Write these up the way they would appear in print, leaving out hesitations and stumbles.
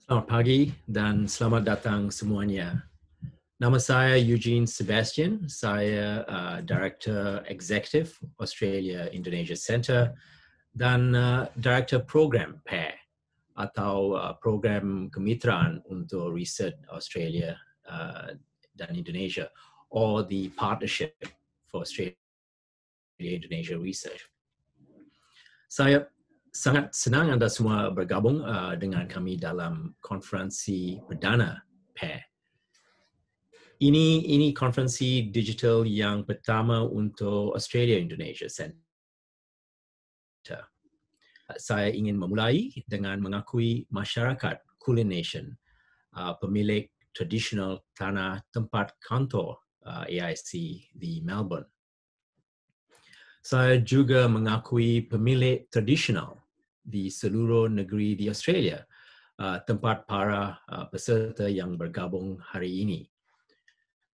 Selamat pagi dan selamat datang semuanya. Nama saya Eugene Sebastian. Saya Director Executive Australia Indonesia Centre dan Director Program PAIR atau Program Kemitraan untuk Riset Australia dan Indonesia, or the Partnership for Australia-Indonesia Research. Saya sangat senang anda semua bergabung dengan kami dalam konferensi perdana PAIR. Ini konferensi digital yang pertama untuk Australia Indonesia Centre. Saya ingin memulai dengan mengakui masyarakat Kulin Nation, pemilik tradisional tanah tempat kantor AIC di Melbourne. Saya juga mengakui pemilik tradisional di seluruh negeri di Australia, tempat para peserta yang bergabung hari ini.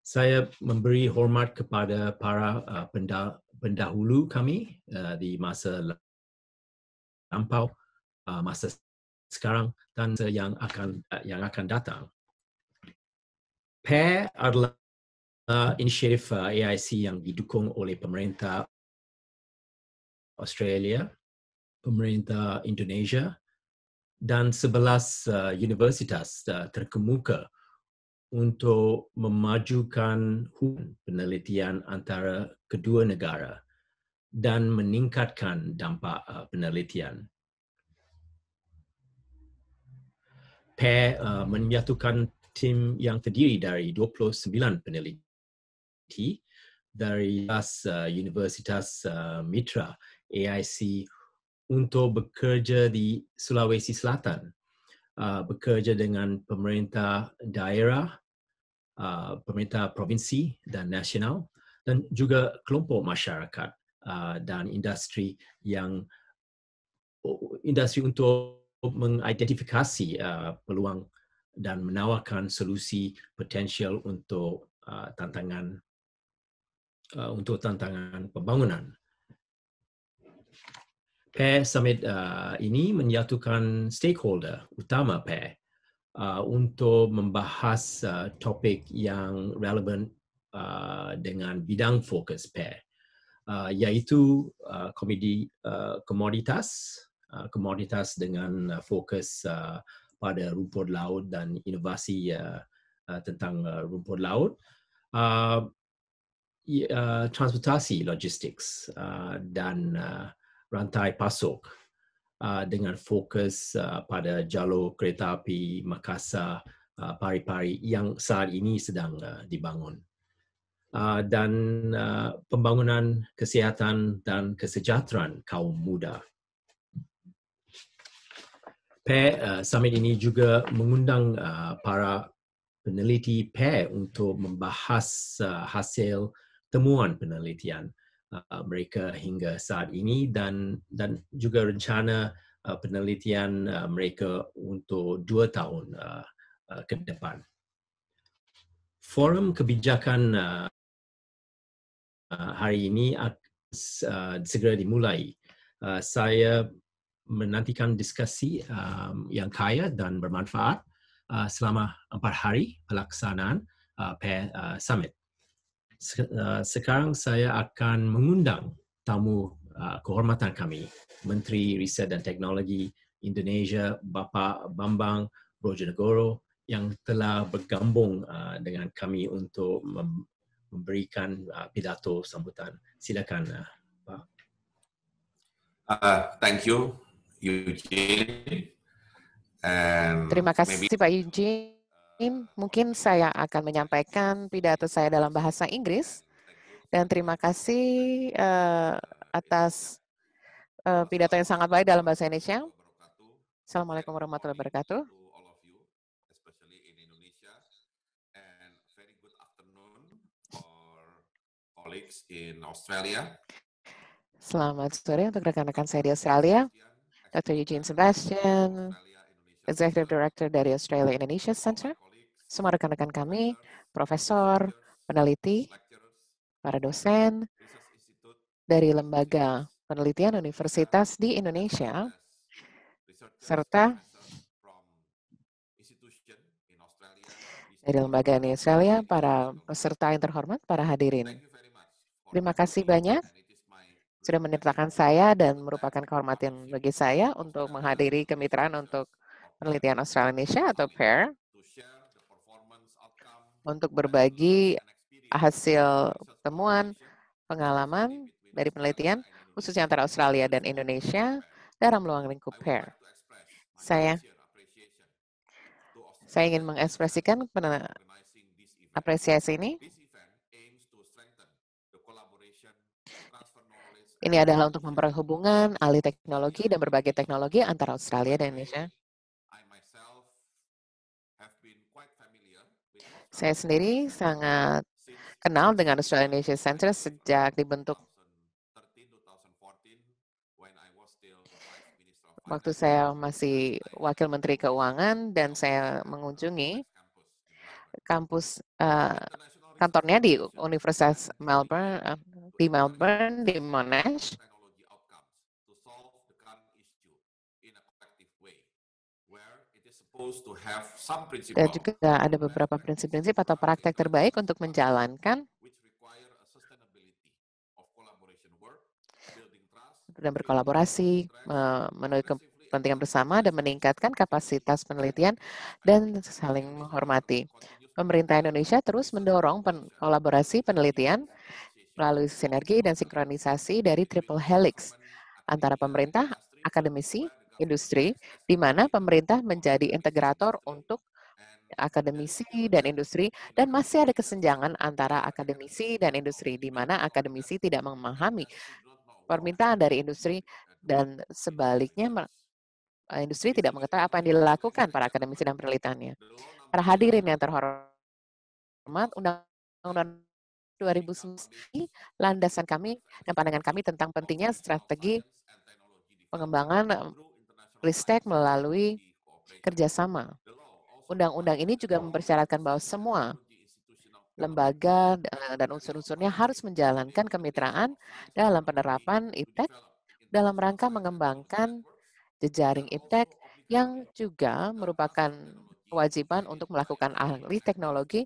Saya memberi hormat kepada para pendahulu kami di masa lampau, masa sekarang dan yang akan datang. PAIR adalah inisiatif AIC yang didukung oleh pemerintah Australia, pemerintah Indonesia, dan 11 universitas terkemuka untuk memajukan hubungan penelitian antara kedua negara dan meningkatkan dampak penelitian. PAIR menyatukan tim yang terdiri dari 29 peneliti dari universitas mitra AIC untuk bekerja di Sulawesi Selatan, bekerja dengan pemerintah daerah, pemerintah provinsi dan nasional, dan juga kelompok masyarakat dan industri untuk mengidentifikasi peluang dan menawarkan solusi potensial untuk tantangan pembangunan. PAIR Summit ini menyatukan stakeholder utama PAIR untuk membahas topik yang relevan dengan bidang fokus PAIR, iaitu komoditas dengan fokus pada rumput laut dan inovasi tentang rumput laut, transportasi logistik dan rantai pasok dengan fokus pada jalur kereta api Makassar Paripari yang saat ini sedang dibangun, dan pembangunan kesihatan dan kesejahteraan kaum muda. PAIR Summit ini juga mengundang para peneliti PAIR untuk membahas hasil temuan penelitian mereka hingga saat ini dan juga rencana penelitian mereka untuk 2 tahun ke depan. Forum kebijakan hari ini segera dimulai. Saya menantikan diskusi yang kaya dan bermanfaat selama 4 hari pelaksanaan PAIR Summit. Sekarang saya akan mengundang tamu kehormatan kami, Menteri Riset dan Teknologi Indonesia, Bapak Bambang Brojonegoro, yang telah bergabung dengan kami untuk memberikan pidato sambutan. Silakan, Pak. Thank you, Eugene. Terima kasih, Pak Eugene. Mungkin saya akan menyampaikan pidato saya dalam bahasa Inggris. Dan terima kasih atas pidato yang sangat baik dalam bahasa Indonesia. Assalamualaikum warahmatullahi wabarakatuh. Selamat sore untuk rekan-rekan saya di Australia. Dr. Eugene Sebastian, Executive Director dari Australia Indonesia Centre. Semua rekan-rekan kami, profesor, peneliti, para dosen dari lembaga penelitian universitas di Indonesia, serta dari Lembaga Uni Australia, para peserta yang terhormat, para hadirin. Terima kasih banyak sudah menyertakan saya dan merupakan kehormatan bagi saya untuk menghadiri kemitraan untuk penelitian Australanesia atau PAIR untuk berbagi hasil temuan, pengalaman dari penelitian, khususnya antara Australia dan Indonesia dalam ruang lingkup PAIR. Saya ingin mengekspresikan apresiasi ini. Ini adalah untuk mempererat hubungan, ahli teknologi, dan berbagai teknologi antara Australia dan Indonesia. Saya sendiri sangat kenal dengan Australia Indonesia Center sejak dibentuk waktu saya masih Wakil Menteri Keuangan dan saya mengunjungi kampus kantornya di Universitas Melbourne, di Monash. Dan juga ada beberapa prinsip-prinsip atau praktek terbaik untuk menjalankan dan berkolaborasi, memenuhi kepentingan bersama dan meningkatkan kapasitas penelitian dan saling menghormati. Pemerintah Indonesia terus mendorong kolaborasi penelitian melalui sinergi dan sinkronisasi dari triple helix antara pemerintah, akademisi, industri, di mana pemerintah menjadi integrator untuk akademisi dan industri, dan masih ada kesenjangan antara akademisi dan industri, di mana akademisi tidak memahami permintaan dari industri, dan sebaliknya industri tidak mengetahui apa yang dilakukan para akademisi dan penelitiannya. Para hadirin yang terhormat, Undang-Undang 2019 landasan kami dan pandangan kami tentang pentingnya strategi pengembangan ristek melalui kerjasama. Undang-undang ini juga mempersyaratkan bahwa semua lembaga dan unsur-unsurnya harus menjalankan kemitraan dalam penerapan IPTEK dalam rangka mengembangkan jejaring IPTEK yang juga merupakan kewajiban untuk melakukan ahli teknologi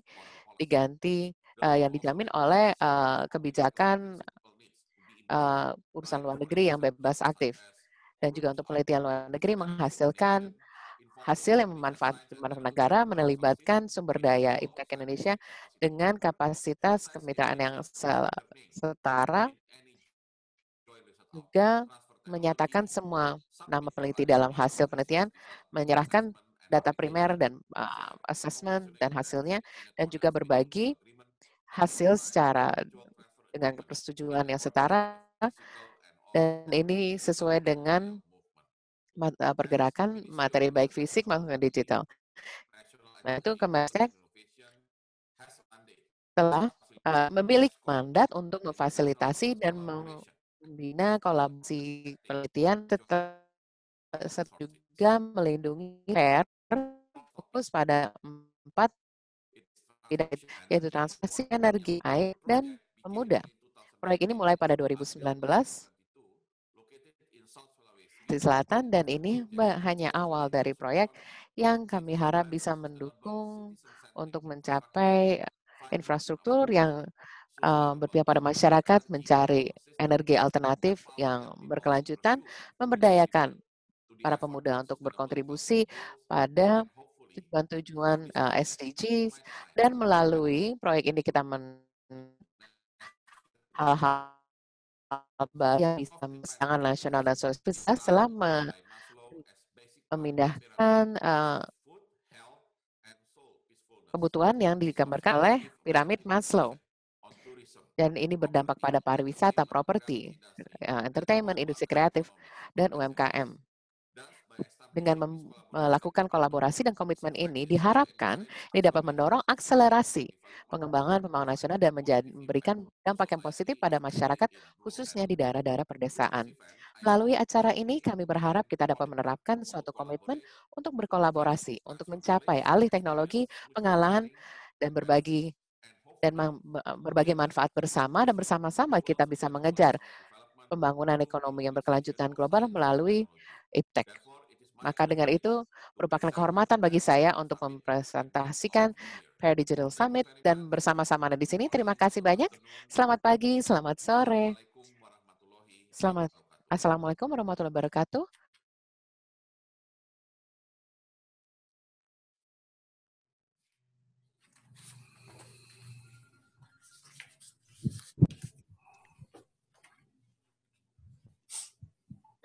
diganti yang dijamin oleh kebijakan urusan luar negeri yang bebas aktif. Dan juga untuk penelitian luar negeri menghasilkan hasil yang bermanfaat negara melibatkan sumber daya IPTEK Indonesia dengan kapasitas kemitraan yang setara, juga menyatakan semua nama peneliti dalam hasil penelitian, menyerahkan data primer dan assessment dan hasilnya, dan juga berbagi hasil secara dengan persetujuan yang setara, dan ini sesuai dengan pergerakan materi baik fisik maupun digital. Nah, itu Kemenristek telah memiliki mandat untuk memfasilitasi dan membina kolaborasi penelitian, juga melindungi PAIR fokus pada 4 bidang, yaitu transformasi energi, air, dan pemuda. Proyek ini mulai pada 2019 di Selatan, dan ini hanya awal dari proyek yang kami harap bisa mendukung untuk mencapai infrastruktur yang berpihak pada masyarakat, mencari energi alternatif yang berkelanjutan, memberdayakan para pemuda untuk berkontribusi pada tujuan-tujuan SDGs, dan melalui proyek ini kita hal-hal yang bisa pasangan nasional dan sosial setelah memindahkan kebutuhan yang digambarkan oleh piramid Maslow. Dan ini berdampak pada pariwisata, properti, entertainment, industri kreatif, dan UMKM. Dengan melakukan kolaborasi dan komitmen ini, diharapkan ini dapat mendorong akselerasi pengembangan pembangunan nasional dan memberikan dampak yang positif pada masyarakat, khususnya di daerah-daerah perdesaan. Melalui acara ini, kami berharap kita dapat menerapkan suatu komitmen untuk berkolaborasi, untuk mencapai alih teknologi, pengalaman, dan berbagai manfaat bersama, dan bersama-sama kita bisa mengejar pembangunan ekonomi yang berkelanjutan global melalui IPTEK. Maka dengan itu merupakan kehormatan bagi saya untuk mempresentasikan Pair Digital Summit dan bersama-sama Anda di sini. Terima kasih banyak. Selamat pagi, selamat sore. Assalamualaikum warahmatullahi wabarakatuh.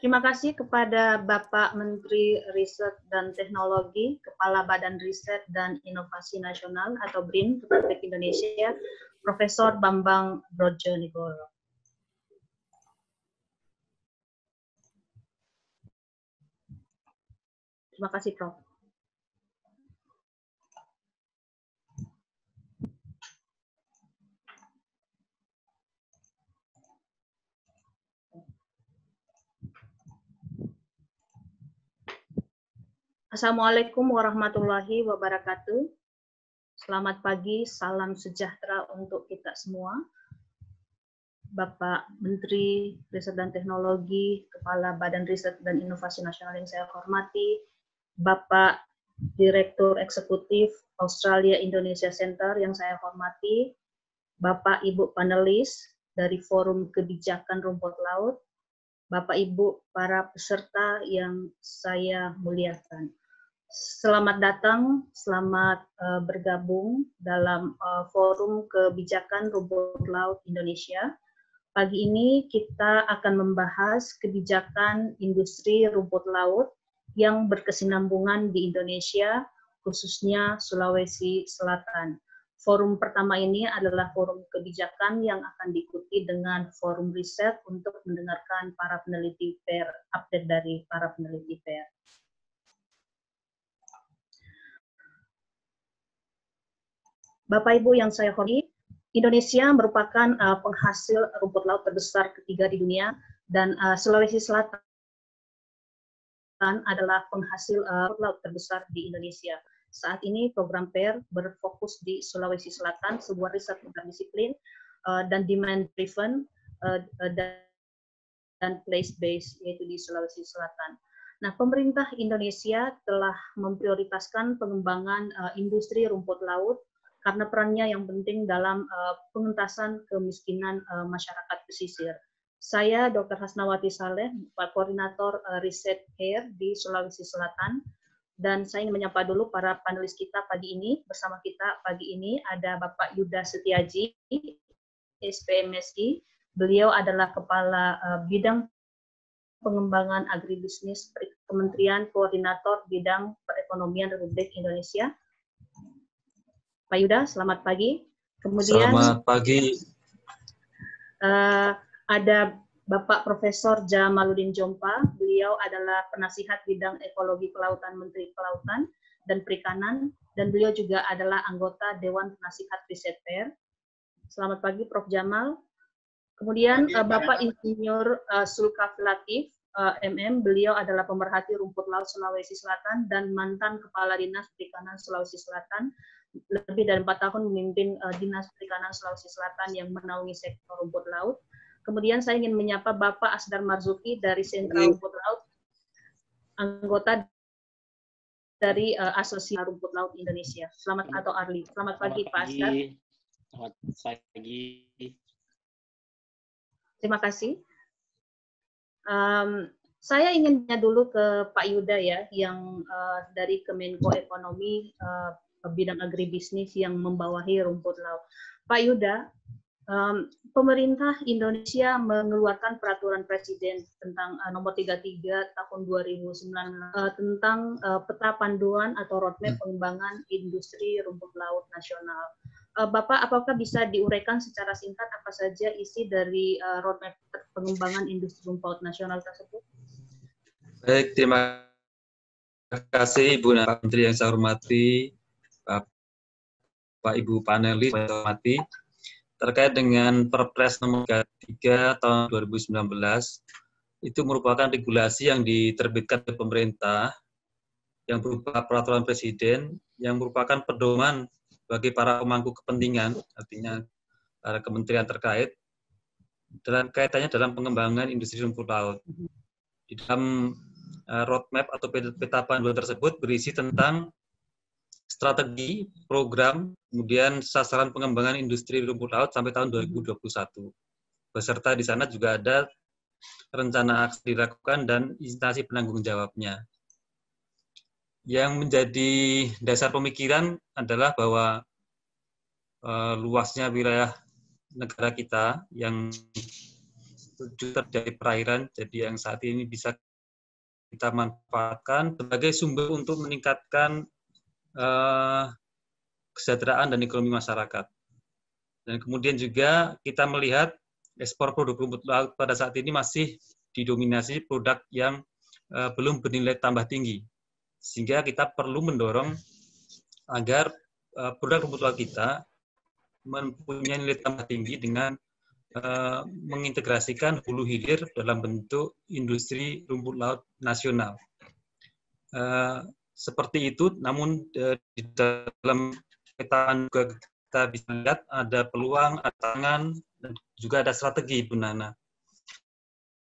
Terima kasih kepada Bapak Menteri Riset dan Teknologi, Kepala Badan Riset dan Inovasi Nasional atau BRIN Republik Indonesia, Profesor Bambang Brojonegoro. Terima kasih, Prof. Assalamualaikum warahmatullahi wabarakatuh. Selamat pagi, salam sejahtera untuk kita semua. Bapak Menteri Riset dan Teknologi, Kepala Badan Riset dan Inovasi Nasional yang saya hormati, Bapak Direktur Eksekutif Australia Indonesia Center yang saya hormati, Bapak Ibu panelis dari Forum Kebijakan Rumput Laut, Bapak Ibu para peserta yang saya muliakan. Selamat datang, selamat bergabung dalam Forum Kebijakan Rumput Laut Indonesia. Pagi ini kita akan membahas kebijakan industri rumput laut yang berkesinambungan di Indonesia, khususnya Sulawesi Selatan. Forum pertama ini adalah forum kebijakan yang akan diikuti dengan forum riset untuk mendengarkan para peneliti PAIR, update dari para peneliti PAIR. Bapak Ibu yang saya hormati, Indonesia merupakan penghasil rumput laut terbesar ketiga di dunia dan Sulawesi Selatan adalah penghasil rumput laut terbesar di Indonesia. Saat ini program PAIR berfokus di Sulawesi Selatan, sebuah riset interdisiplin dan demand-driven dan place-based, yaitu di Sulawesi Selatan. Nah, pemerintah Indonesia telah memprioritaskan pengembangan industri rumput laut karena perannya yang penting dalam pengentasan kemiskinan masyarakat pesisir. Saya Dr. Hasnawati Saleh, Koordinator Riset PAIR di Sulawesi Selatan, dan saya ingin menyapa dulu para panelis kita pagi ini. Bersama kita pagi ini ada Bapak Yuda Setiaji, SPMSI. Beliau adalah Kepala Bidang Pengembangan Agribisnis Kementerian Koordinator Bidang Perekonomian Republik Indonesia. Pak Yuda, selamat pagi. Kemudian selamat pagi. Ada Bapak Profesor Jamaluddin Jompa. Beliau adalah penasihat bidang ekologi kelautan Menteri Kelautan dan Perikanan, dan beliau juga adalah anggota Dewan Penasihat Riset PAIR. Selamat pagi, Prof. Jamal. Kemudian Bapak Insinyur Sulkaf Latif, MM. Beliau adalah pemerhati rumput laut Sulawesi Selatan dan mantan Kepala Dinas Perikanan Sulawesi Selatan. Lebih dari 4 tahun memimpin Dinas Perikanan Sulawesi Selatan yang menaungi sektor rumput laut. Kemudian saya ingin menyapa Bapak Asdar Marzuki dari Sentra Rumput Laut, anggota dari Asosiasi Rumput Laut Indonesia. Selamat atau ARLI. Selamat pagi, Pak Asdar. Selamat pagi. Terima kasih. Saya ingin tanya dulu ke Pak Yuda ya, yang dari Kemenko Ekonomi bidang agribisnis yang membawahi rumput laut. Pak Yuda, pemerintah Indonesia mengeluarkan peraturan presiden tentang nomor 33 tahun 2009 tentang peta panduan atau roadmap pengembangan industri rumput laut nasional. Bapak, apakah bisa diuraikan secara singkat apa saja isi dari roadmap pengembangan industri rumput laut nasional tersebut? Baik, terima kasih Ibu dan Pak Menteri yang saya hormati, Bapak Ibu panelis yang saya hormati. Terkait dengan Perpres nomor 33 tahun 2019, itu merupakan regulasi yang diterbitkan oleh pemerintah yang berupa peraturan presiden yang merupakan pedoman bagi para pemangku kepentingan, artinya para kementerian terkait, dalam kaitannya dalam pengembangan industri rumput laut. Di dalam roadmap atau peta panduan tersebut berisi tentang strategi, program, kemudian sasaran pengembangan industri rumput laut sampai tahun 2021. Beserta di sana juga ada rencana aksi dilakukan dan instansi penanggung jawabnya. Yang menjadi dasar pemikiran adalah bahwa luasnya wilayah negara kita yang terjadi perairan, jadi yang saat ini bisa kita manfaatkan sebagai sumber untuk meningkatkan kesejahteraan dan ekonomi masyarakat. Dan kemudian juga kita melihat ekspor produk rumput laut pada saat ini masih didominasi produk yang belum bernilai tambah tinggi. Sehingga kita perlu mendorong agar produk rumput laut kita mempunyai nilai tambah tinggi dengan mengintegrasikan hulu hilir dalam bentuk industri rumput laut nasional. Seperti itu, namun di dalam peta juga kita bisa lihat ada peluang, ada tantangan, dan juga ada strategi, Bu Nana.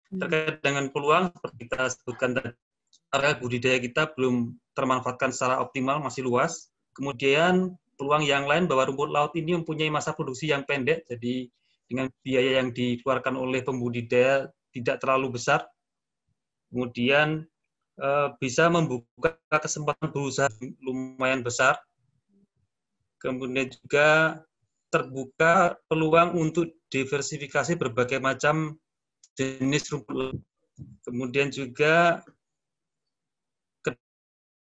Terkait dengan peluang, seperti kita sebutkan tadi, area budidaya kita belum termanfaatkan secara optimal, masih luas. Kemudian peluang yang lain bahwa rumput laut ini mempunyai masa produksi yang pendek, jadi dengan biaya yang dikeluarkan oleh pembudidaya tidak terlalu besar. Kemudian bisa membuka kesempatan berusaha lumayan besar. Kemudian juga terbuka peluang untuk diversifikasi berbagai macam jenis rumput laut. Kemudian juga ke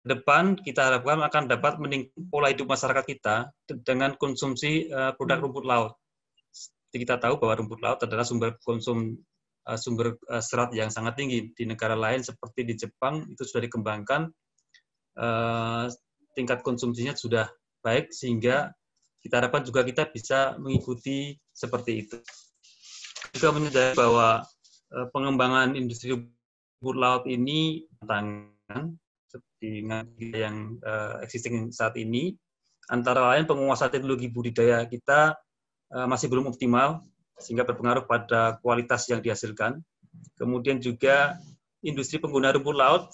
depan kita harapkan akan dapat meningkatkan pola hidup masyarakat kita dengan konsumsi produk rumput laut. Jadi kita tahu bahwa rumput laut adalah sumber serat yang sangat tinggi. Di negara lain seperti di Jepang itu sudah dikembangkan, tingkat konsumsinya sudah baik, sehingga kita harapkan juga kita bisa mengikuti seperti itu. Juga menyadari bahwa pengembangan industri rumput laut ini tantangan seperti yang existing saat ini, antara lain penguasaan teknologi budidaya kita masih belum optimal, sehingga berpengaruh pada kualitas yang dihasilkan. Kemudian juga industri pengguna rumput laut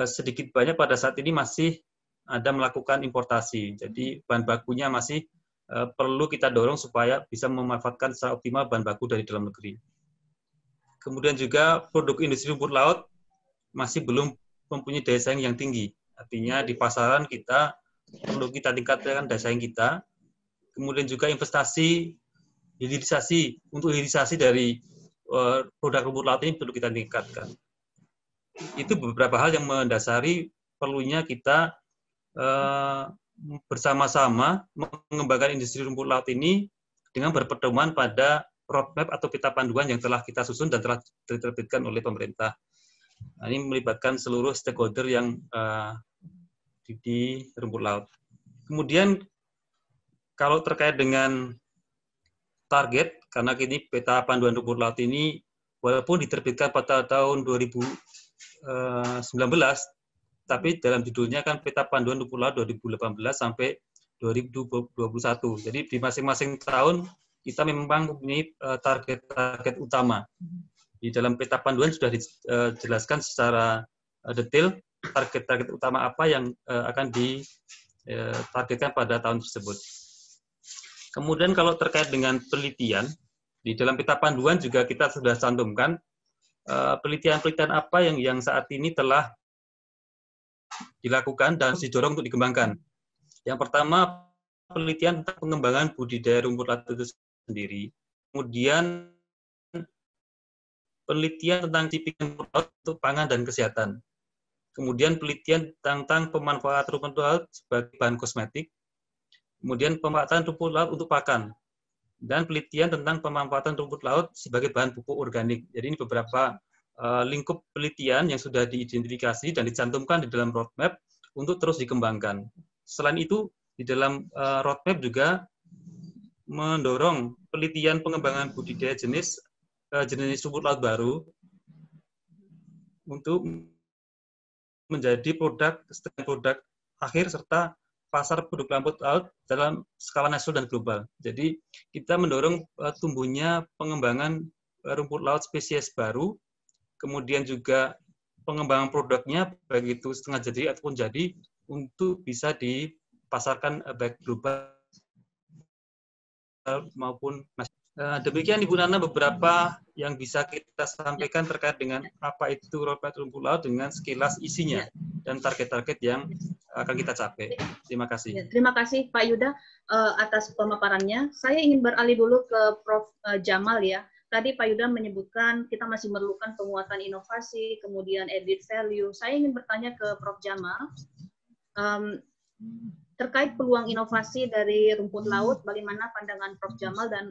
sedikit banyak pada saat ini masih ada melakukan importasi. Jadi bahan bakunya masih perlu kita dorong supaya bisa memanfaatkan secara optimal bahan baku dari dalam negeri. Kemudian juga produk industri rumput laut masih belum mempunyai daya saing yang tinggi. Artinya di pasaran kita perlu kita tingkatkan daya saing kita. Kemudian juga investasi, hilirisasi dari produk rumput laut ini perlu kita tingkatkan. Itu beberapa hal yang mendasari perlunya kita bersama-sama mengembangkan industri rumput laut ini dengan berpedoman pada roadmap atau peta panduan yang telah kita susun dan telah diterbitkan oleh pemerintah. Nah, ini melibatkan seluruh stakeholder yang di rumput laut. Kemudian kalau terkait dengan target, karena kini peta panduan rumput laut ini walaupun diterbitkan pada tahun 2019, tapi dalam judulnya kan peta panduan rumput laut 2018 sampai 2021. Jadi di masing-masing tahun kita memang mempunyai target-target utama. Di dalam peta panduan sudah dijelaskan secara detail target-target utama apa yang akan ditargetkan pada tahun tersebut. Kemudian kalau terkait dengan penelitian, di dalam peta panduan juga kita sudah cantumkan penelitian-penelitian apa yang saat ini telah dilakukan dan didorong untuk dikembangkan. Yang pertama, penelitian tentang pengembangan budidaya rumput laut itu sendiri. Kemudian penelitian tentang cipingan rumput laut untuk pangan dan kesehatan. Kemudian penelitian tentang pemanfaatan rumput laut sebagai bahan kosmetik. Kemudian pemanfaatan rumput laut untuk pakan. Dan penelitian tentang pemanfaatan rumput laut sebagai bahan pupuk organik. Jadi ini beberapa lingkup penelitian yang sudah diidentifikasi dan dicantumkan di dalam roadmap untuk terus dikembangkan. Selain itu, di dalam roadmap juga mendorong penelitian pengembangan budidaya jenis rumput laut baru untuk menjadi produk akhir serta pasar produk rumput laut dalam skala nasional dan global. Jadi kita mendorong tumbuhnya pengembangan rumput laut spesies baru, kemudian juga pengembangan produknya, baik itu setengah jadi ataupun jadi, untuk bisa dipasarkan baik global maupun nasional. Demikian Ibu Nana beberapa yang bisa kita sampaikan terkait dengan apa itu roadmap rumput laut dengan sekilas isinya dan target-target yang akan kita capai. Terima kasih. Ya, terima kasih Pak Yuda atas pemaparannya. Saya ingin beralih dulu ke Prof. Jamal ya. Tadi Pak Yuda menyebutkan kita masih memerlukan penguatan inovasi, kemudian added value. Saya ingin bertanya ke Prof. Jamal, terkait peluang inovasi dari rumput laut, bagaimana pandangan Prof. Jamal dan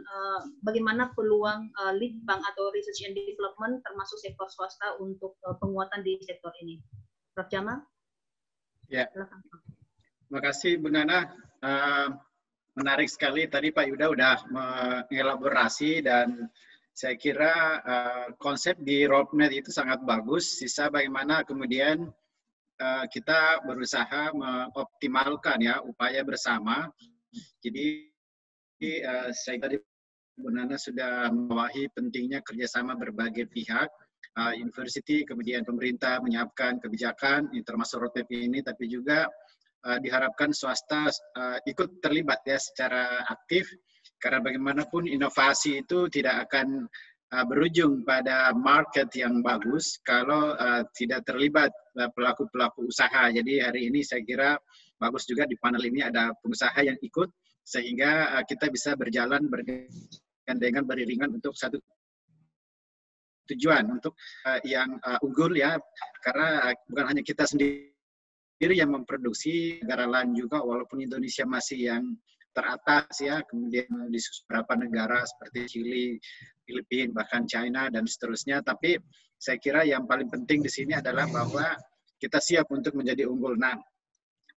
bagaimana peluang Litbang atau Research and Development termasuk sektor swasta untuk penguatan di sektor ini. Prof. Jamal? Ya, terima kasih Bu Nana. Menarik sekali tadi Pak Yuda udah mengelaborasi dan saya kira konsep di roadmap itu sangat bagus. Sisa bagaimana kemudian kita berusaha mengoptimalkan ya upaya bersama. Jadi saya tadi Bu Nana sudah membawahi pentingnya kerjasama berbagai pihak, university, kemudian pemerintah menyiapkan kebijakan, termasuk roadmap ini, tapi juga diharapkan swasta ikut terlibat ya secara aktif, karena bagaimanapun inovasi itu tidak akan berujung pada market yang bagus kalau tidak terlibat pelaku-pelaku usaha. Jadi hari ini saya kira bagus juga di panel ini ada pengusaha yang ikut, sehingga kita bisa berjalan bergandengan beriringan untuk satu tujuan, untuk yang unggul ya, karena bukan hanya kita sendiri yang memproduksi, negara lain juga, walaupun Indonesia masih yang teratas ya, kemudian di beberapa negara seperti Chili, Filipina, bahkan China dan seterusnya. Tapi saya kira yang paling penting di sini adalah bahwa kita siap untuk menjadi unggul. Nah,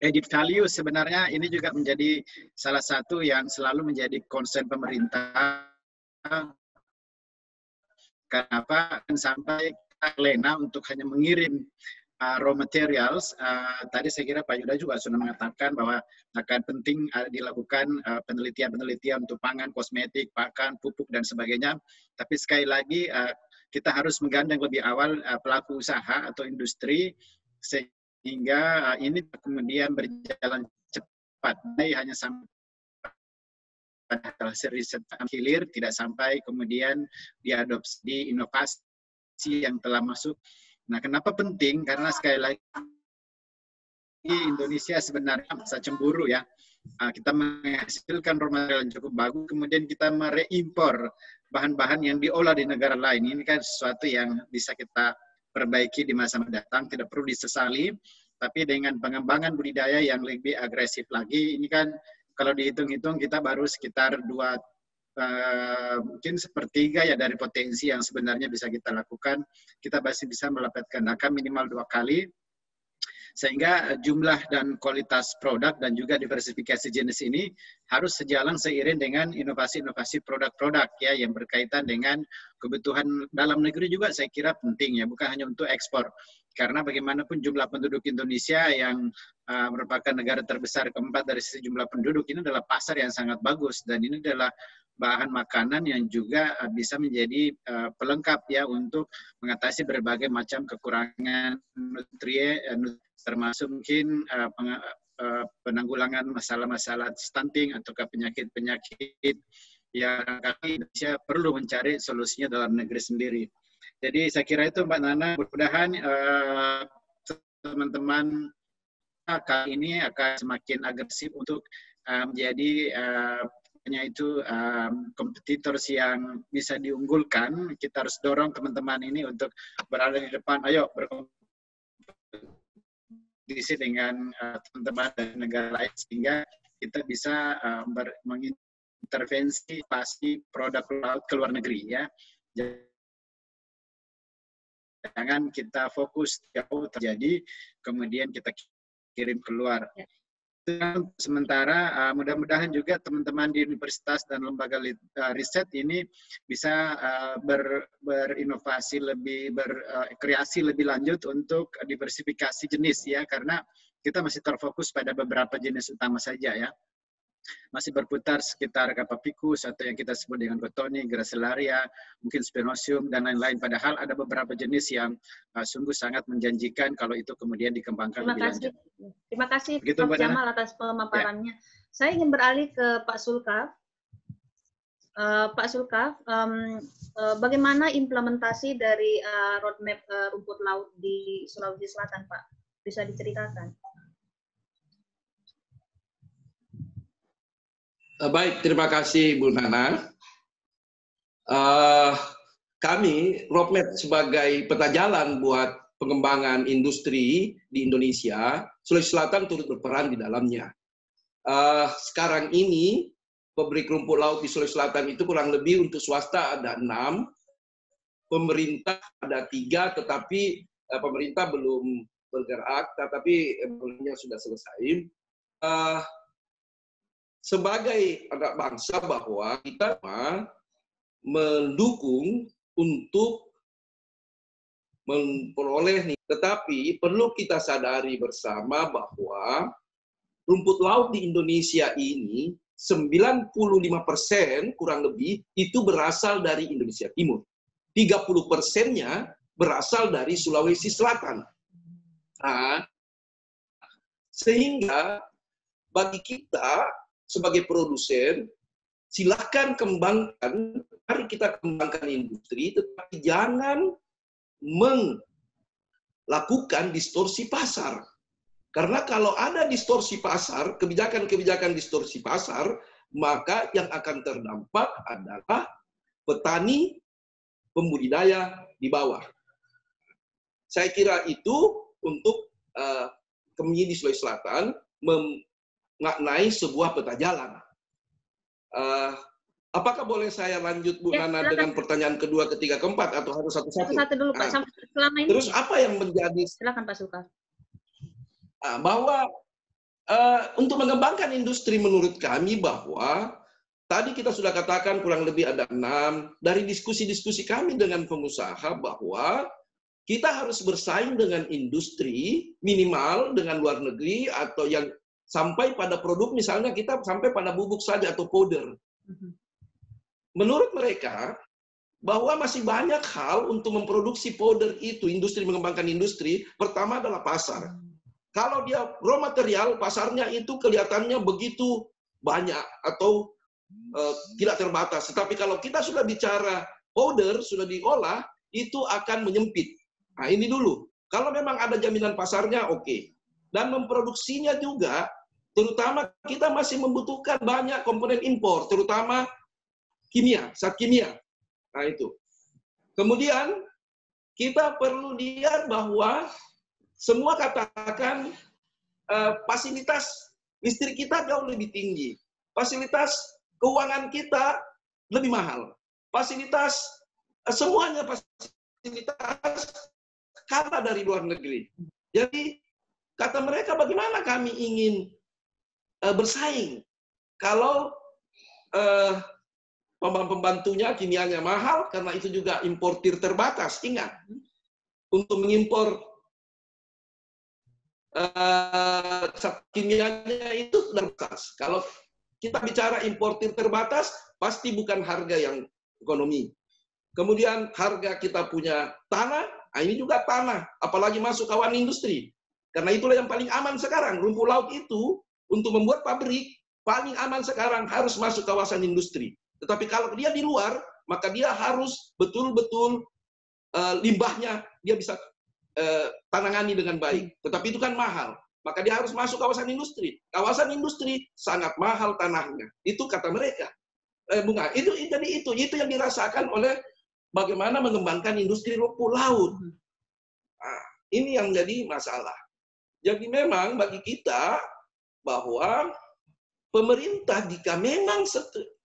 added value sebenarnya ini juga menjadi salah satu yang selalu menjadi concern pemerintah. Kenapa sampai lena untuk hanya mengirim raw materials. Tadi saya kira Pak Yuda juga sudah mengatakan bahwa akan penting dilakukan penelitian-penelitian untuk pangan, kosmetik, pakan, pupuk, dan sebagainya. Tapi sekali lagi kita harus menggandeng lebih awal pelaku usaha atau industri, sehingga ini kemudian berjalan cepat. Hanya sampai hasil riset hilir, tidak sampai kemudian diadopsi di inovasi yang telah masuk. Nah, kenapa penting? Karena sekali lagi Indonesia sebenarnya masa cemburu ya. Kita menghasilkan raw material yang cukup bagus, kemudian kita mereimpor bahan-bahan yang diolah di negara lain. Ini kan sesuatu yang bisa kita perbaiki di masa mendatang, tidak perlu disesali. Tapi dengan pengembangan budidaya yang lebih agresif lagi, ini kan kalau dihitung-hitung kita baru sekitar mungkin sepertiga ya dari potensi yang sebenarnya bisa kita lakukan. Kita masih bisa melapatkan angka minimal 2 kali, sehingga jumlah dan kualitas produk dan juga diversifikasi jenis ini harus sejalan seiring dengan inovasi-inovasi produk-produk ya yang berkaitan dengan kebutuhan dalam negeri juga. Saya kira penting ya, bukan hanya untuk ekspor, karena bagaimanapun jumlah penduduk Indonesia yang merupakan negara terbesar keempat dari sisi jumlah penduduk, ini adalah pasar yang sangat bagus, dan ini adalah bahan makanan yang juga bisa menjadi pelengkap ya untuk mengatasi berbagai macam kekurangan nutrien, termasuk mungkin penanggulangan masalah-masalah stunting atau penyakit-penyakit yang Indonesia perlu mencari solusinya dalam negeri sendiri. Jadi saya kira itu Mbak Nana, mudah-mudahan teman-teman kali ini akan semakin agresif untuk menjadi itu kompetitor yang bisa diunggulkan. Kita harus dorong teman-teman ini untuk berada di depan. Ayo berkompetisi dengan teman-teman dari negara lain, sehingga kita bisa mengintervensi pasti produk laut ke luar negeri ya. Jangan kita fokus jauh terjadi, kemudian kita kirim keluar. Sementara mudah-mudahan juga teman-teman di universitas dan lembaga riset ini bisa berinovasi lebih, berkreasi lebih lanjut untuk diversifikasi jenis ya, karena kita masih terfokus pada beberapa jenis utama saja ya. masih berputar sekitar Capapicus atau yang kita sebut dengan Cotonia, Gracilaria, mungkin Spinosum dan lain-lain. Padahal ada beberapa jenis yang sungguh sangat menjanjikan kalau itu kemudian dikembangkan lebih lanjut. Terima kasih Begitu, Pak Mbak Nana? Jamal atas pemaparannya. Saya ingin beralih ke Pak Sulkaf. Pak Sulkaf, bagaimana implementasi dari roadmap rumput laut di Sulawesi Selatan, Pak? Bisa diceritakan? Baik, terima kasih Bu Nana. Kami roadmap sebagai peta jalan buat pengembangan industri di Indonesia, Sulawesi Selatan turut berperan di dalamnya. Sekarang ini pabrik rumput laut di Sulawesi Selatan itu kurang lebih untuk swasta ada 6, pemerintah ada 3, tetapi pemerintah belum bergerak, tetapi belumnya sudah selesai. Sebagai anak bangsa bahwa kita mendukung untuk memperoleh nih, tetapi perlu kita sadari bersama bahwa rumput laut di Indonesia ini 95% kurang lebih itu berasal dari Indonesia Timur. 30%-nya berasal dari Sulawesi Selatan. Nah, sehingga bagi kita sebagai produsen, silakan kembangkan, mari kita kembangkan industri, tetapi jangan melakukan distorsi pasar. Karena kalau ada distorsi pasar, kebijakan-kebijakan distorsi pasar, maka yang akan terdampak adalah petani, pembudidaya di bawah. Saya kira itu untuk kami di Sulawesi Selatan memaknai sebuah peta jalan. Apakah boleh saya lanjut Bu Nana dengan pertanyaan kedua, ketiga, keempat, atau harus satu-satu? Satu-satu dulu Pak. Selama ini. Terus apa yang menjadi? Silakan Pak Sulkaf. Bahwa untuk mengembangkan industri menurut kami bahwa tadi kita sudah katakan kurang lebih ada 6 dari diskusi-diskusi kami dengan pengusaha bahwa kita harus bersaing dengan industri minimal dengan luar negeri atau yang sampai pada produk, misalnya kita sampai pada bubuk saja atau powder. Menurut mereka, bahwa masih banyak hal untuk memproduksi powder itu, industri mengembangkan industri, pertama adalah pasar. Kalau dia raw material, pasarnya itu kelihatannya begitu banyak atau tidak terbatas. Tetapi kalau kita sudah bicara powder, sudah diolah, itu akan menyempit. Nah ini dulu. Kalau memang ada jaminan pasarnya, oke. Dan memproduksinya juga, terutama kita masih membutuhkan banyak komponen impor, terutama kimia, zat kimia. Nah itu. Kemudian kita perlu lihat bahwa semua katakan fasilitas listrik kita jauh lebih tinggi, fasilitas keuangan kita lebih mahal, fasilitas semuanya fasilitas kalah dari luar negeri. Jadi kata mereka, bagaimana kami ingin bersaing kalau pembantunya kimianya mahal, karena itu juga importir terbatas. Ingat, untuk mengimpor kimianya itu terbatas. Kalau kita bicara importir terbatas, pasti bukan harga yang ekonomi. Kemudian harga kita punya tanah, ini juga tanah, apalagi masuk kawasan industri. Karena itulah yang paling aman sekarang. Rumput laut itu untuk membuat pabrik, paling aman sekarang harus masuk kawasan industri. Tetapi kalau dia di luar, maka dia harus betul-betul limbahnya dia bisa tangani dengan baik. Tetapi itu kan mahal. Maka dia harus masuk kawasan industri. Kawasan industri sangat mahal tanahnya. Itu kata mereka. Bunga, itu yang dirasakan oleh bagaimana mengembangkan industri rumput laut. Nah, ini yang jadi masalah. Jadi memang bagi kita bahwa pemerintah jika memang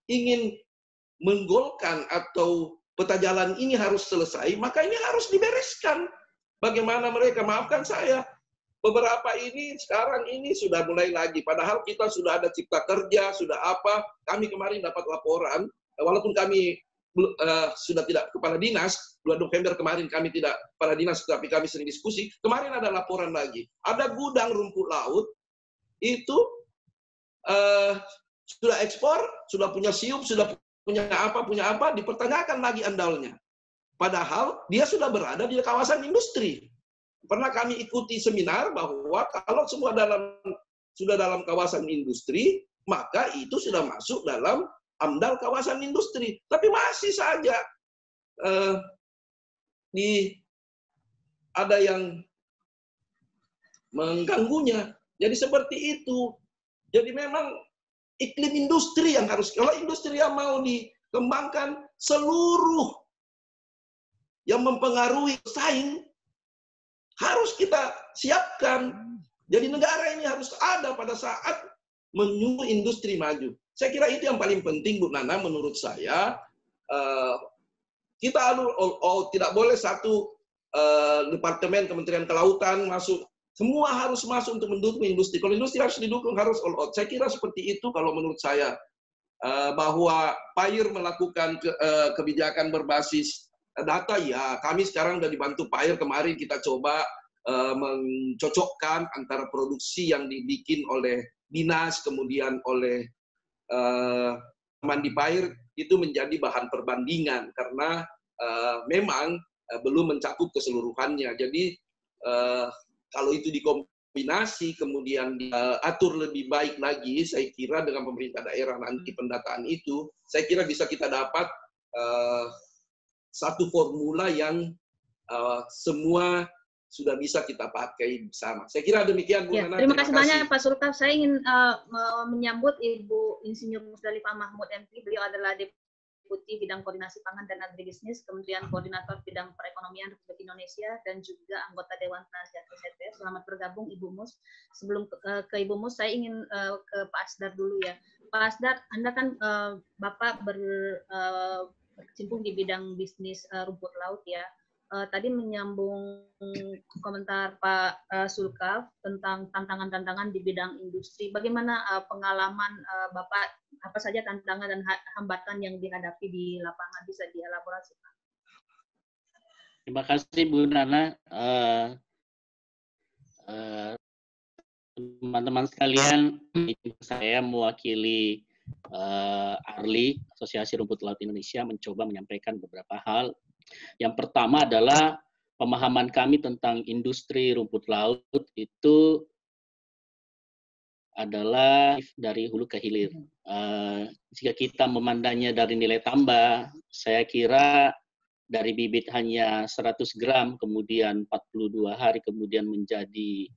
ingin menggolkan atau peta jalan ini harus selesai, maka ini harus dibereskan. Bagaimana mereka, maafkan saya, beberapa ini sekarang ini sudah mulai lagi, padahal kita sudah ada cipta kerja, sudah apa, kami kemarin dapat laporan, walaupun kami sudah tidak kepala dinas, 2 November kemarin kami tidak kepala dinas, tapi kami sering diskusi, kemarin ada laporan lagi, ada gudang rumput laut, itu Sudah ekspor, sudah punya siup, sudah punya apa, dipertanyakan lagi andalnya. Padahal dia sudah berada di kawasan industri. Pernah kami ikuti seminar bahwa kalau semua sudah dalam kawasan industri, maka itu sudah masuk dalam AMDAL kawasan industri. Tapi masih saja ada yang mengganggunya. Jadi seperti itu. Jadi memang iklim industri yang harus, kalau industri yang mau dikembangkan, seluruh yang mempengaruhi saing harus kita siapkan. Jadi negara ini harus ada pada saat menyuruh industri maju. Saya kira itu yang paling penting, Bu Nana, menurut saya. Kita tidak boleh satu departemen Kementerian Kelautan masuk. Semua harus masuk untuk mendukung industri. Kalau industri harus didukung, harus all out. Saya kira seperti itu kalau menurut saya. Bahwa PAIR melakukan kebijakan berbasis data, ya kami sekarang sudah dibantu PAIR. Kemarin kita coba mencocokkan antara produksi yang dibikin oleh dinas, kemudian oleh teman di PAIR, itu menjadi bahan perbandingan. Karena memang belum mencakup keseluruhannya. Jadi kalau itu dikombinasi, kemudian diatur lebih baik lagi, saya kira dengan pemerintah daerah nanti pendataan itu, saya kira bisa kita dapat satu formula yang semua sudah bisa kita pakai bersama. Saya kira demikian, Bu Nana. Terima kasih banyak, Pak Sulkaf. Saya ingin menyambut Ibu Insinyur Musdalifah Mahmud MP. Beliau adalah Deputi Bidang Koordinasi Pangan dan Agribisnis, Kementerian Koordinator Bidang Perekonomian Republik Indonesia, dan juga anggota Dewan Penasihat KCT. Selamat bergabung, Ibu Mus. Sebelum ke Ibu Mus, saya ingin ke Pak Asdar dulu ya. Pak Asdar, Anda kan Bapak berkecimpung di bidang bisnis rumput laut ya. Tadi menyambung komentar Pak Sulkaf tentang tantangan-tantangan di bidang industri. Bagaimana pengalaman Bapak, apa saja tantangan dan hambatan yang dihadapi di lapangan, bisa dielaborasi, Pak? Terima kasih, Bu Nana. Teman-teman sekalian, saya mewakili ARLI, Asosiasi Rumput Laut Indonesia, mencoba menyampaikan beberapa hal. Yang pertama adalah pemahaman kami tentang industri rumput laut itu adalah dari hulu ke hilir. Jika kita memandangnya dari nilai tambah, saya kira dari bibit hanya 100 gram, kemudian 42 hari, kemudian menjadi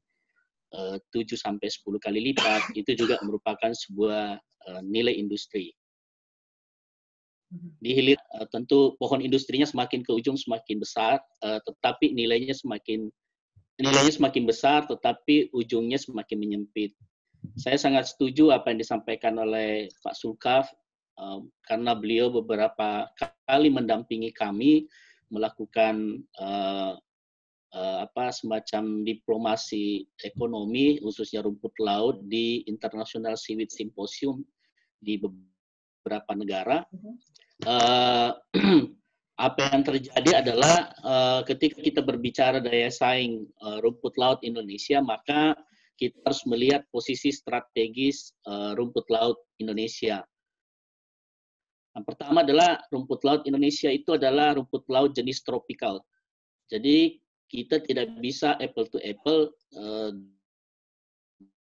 7-10 kali lipat, itu juga merupakan sebuah nilai industri. Di hilir tentu pohon industrinya semakin ke ujung semakin besar, tetapi nilainya semakin besar, tetapi ujungnya semakin menyempit. Saya sangat setuju apa yang disampaikan oleh Pak Sulkaf, karena beliau beberapa kali mendampingi kami melakukan semacam diplomasi ekonomi khususnya rumput laut di International Seaweed Symposium di beberapa negara. Apa yang terjadi adalah ketika kita berbicara daya saing rumput laut Indonesia, maka kita harus melihat posisi strategis rumput laut Indonesia. Yang pertama adalah rumput laut Indonesia itu adalah rumput laut jenis tropikal. Jadi kita tidak bisa apple to apple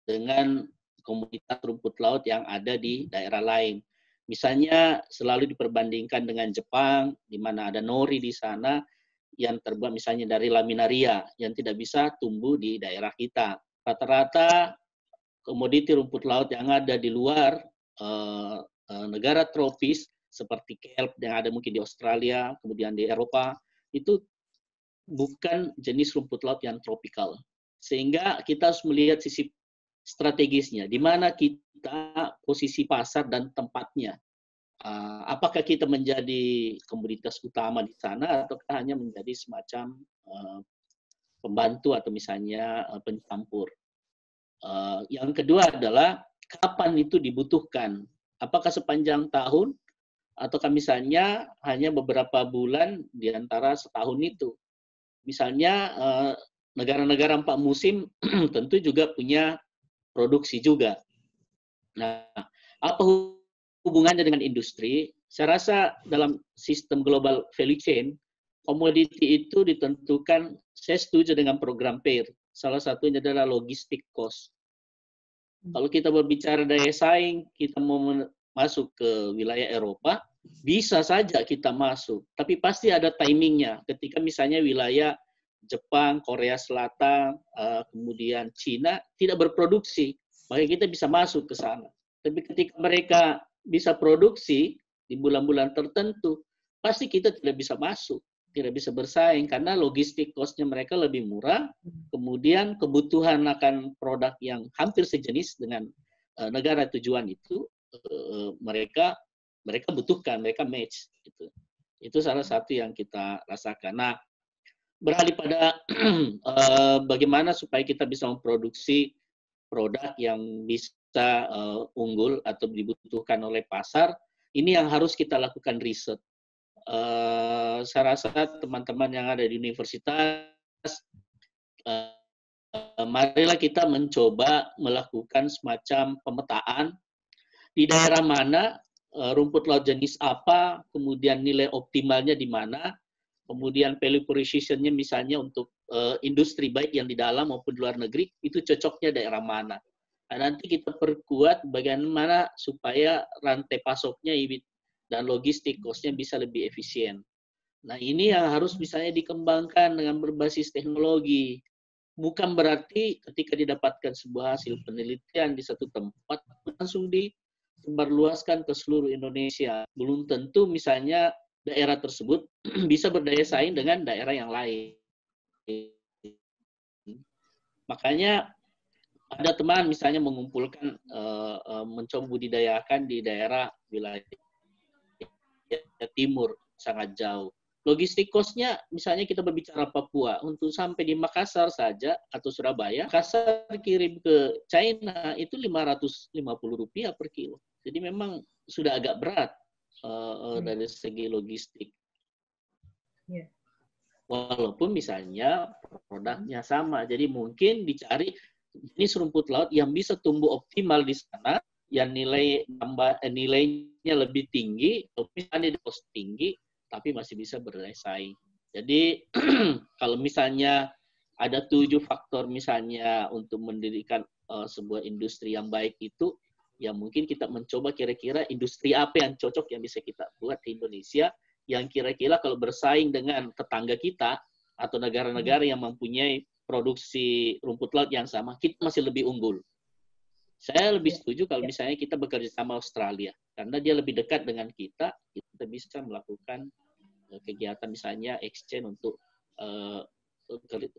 dengan komunitas rumput laut yang ada di daerah lain. Misalnya selalu diperbandingkan dengan Jepang, di mana ada nori di sana yang terbuat misalnya dari laminaria yang tidak bisa tumbuh di daerah kita. Rata-rata komoditi rumput laut yang ada di luar negara tropis seperti kelp yang ada mungkin di Australia, kemudian di Eropa, itu bukan jenis rumput laut yang tropikal. Sehingga kita harus melihat sisi strategisnya, di mana kita posisi pasar dan tempatnya. Apakah kita menjadi komoditas utama di sana ataukah hanya menjadi semacam pembantu atau misalnya pencampur. Yang kedua adalah kapan itu dibutuhkan. Apakah sepanjang tahun ataukah misalnya hanya beberapa bulan di antara setahun itu. Misalnya negara-negara 4 musim tentu juga punya produksi juga. Nah, Apa hubungannya dengan industri? Saya rasa dalam sistem global value chain, komoditi itu ditentukan, saya setuju dengan program PAIR. Salah satunya adalah logistik cost. Kalau kita berbicara daya saing, kita mau masuk ke wilayah Eropa, bisa saja kita masuk. Tapi pasti ada timingnya. Ketika misalnya wilayah Jepang, Korea Selatan, kemudian Cina tidak berproduksi, maka kita bisa masuk ke sana. Tapi ketika mereka bisa produksi di bulan-bulan tertentu, pasti kita tidak bisa masuk, tidak bisa bersaing karena logistik cost-nya mereka lebih murah, kemudian kebutuhan akan produk yang hampir sejenis dengan negara tujuan itu mereka butuhkan, mereka match gitu. Itu salah satu yang kita rasakan. Nah, beralih pada bagaimana supaya kita bisa memproduksi produk yang bisa unggul atau dibutuhkan oleh pasar, ini yang harus kita lakukan riset. Saya rasa teman-teman yang ada di universitas, marilah kita mencoba melakukan semacam pemetaan di daerah mana, rumput laut jenis apa, kemudian nilai optimalnya di mana, kemudian value proposition-nya misalnya untuk industri baik yang di dalam maupun di luar negeri, itu cocoknya daerah mana. Nah, nanti kita perkuat bagaimana supaya rantai pasoknya dan logistik cost-nya bisa lebih efisien. Nah, ini yang harus misalnya dikembangkan dengan berbasis teknologi. Bukan berarti ketika didapatkan sebuah hasil penelitian di satu tempat, langsung disebarluaskan ke seluruh Indonesia. Belum tentu misalnya daerah tersebut bisa berdaya saing dengan daerah yang lain. Makanya ada teman misalnya mengumpulkan, mencoba budidayakan di daerah wilayah timur, sangat jauh. Logistik cost-nya, misalnya kita berbicara Papua, untuk sampai di Makassar saja, atau Surabaya, Makassar kirim ke China, itu Rp550 per kilo. Jadi memang sudah agak berat dari segi logistik. Walaupun misalnya produknya sama, jadi mungkin dicari jenis rumput laut yang bisa tumbuh optimal di sana, yang nilainya lebih tinggi, misalnya cost tinggi, tapi masih bisa berdaya saing. Jadi kalau misalnya ada 7 faktor misalnya untuk mendirikan sebuah industri yang baik itu, ya mungkin kita mencoba kira-kira industri apa yang cocok yang bisa kita buat di Indonesia, yang kira-kira kalau bersaing dengan tetangga kita atau negara-negara yang mempunyai produksi rumput laut yang sama, kita masih lebih unggul. Saya lebih setuju kalau misalnya kita bekerja sama Australia, karena dia lebih dekat dengan kita bisa melakukan kegiatan misalnya exchange untuk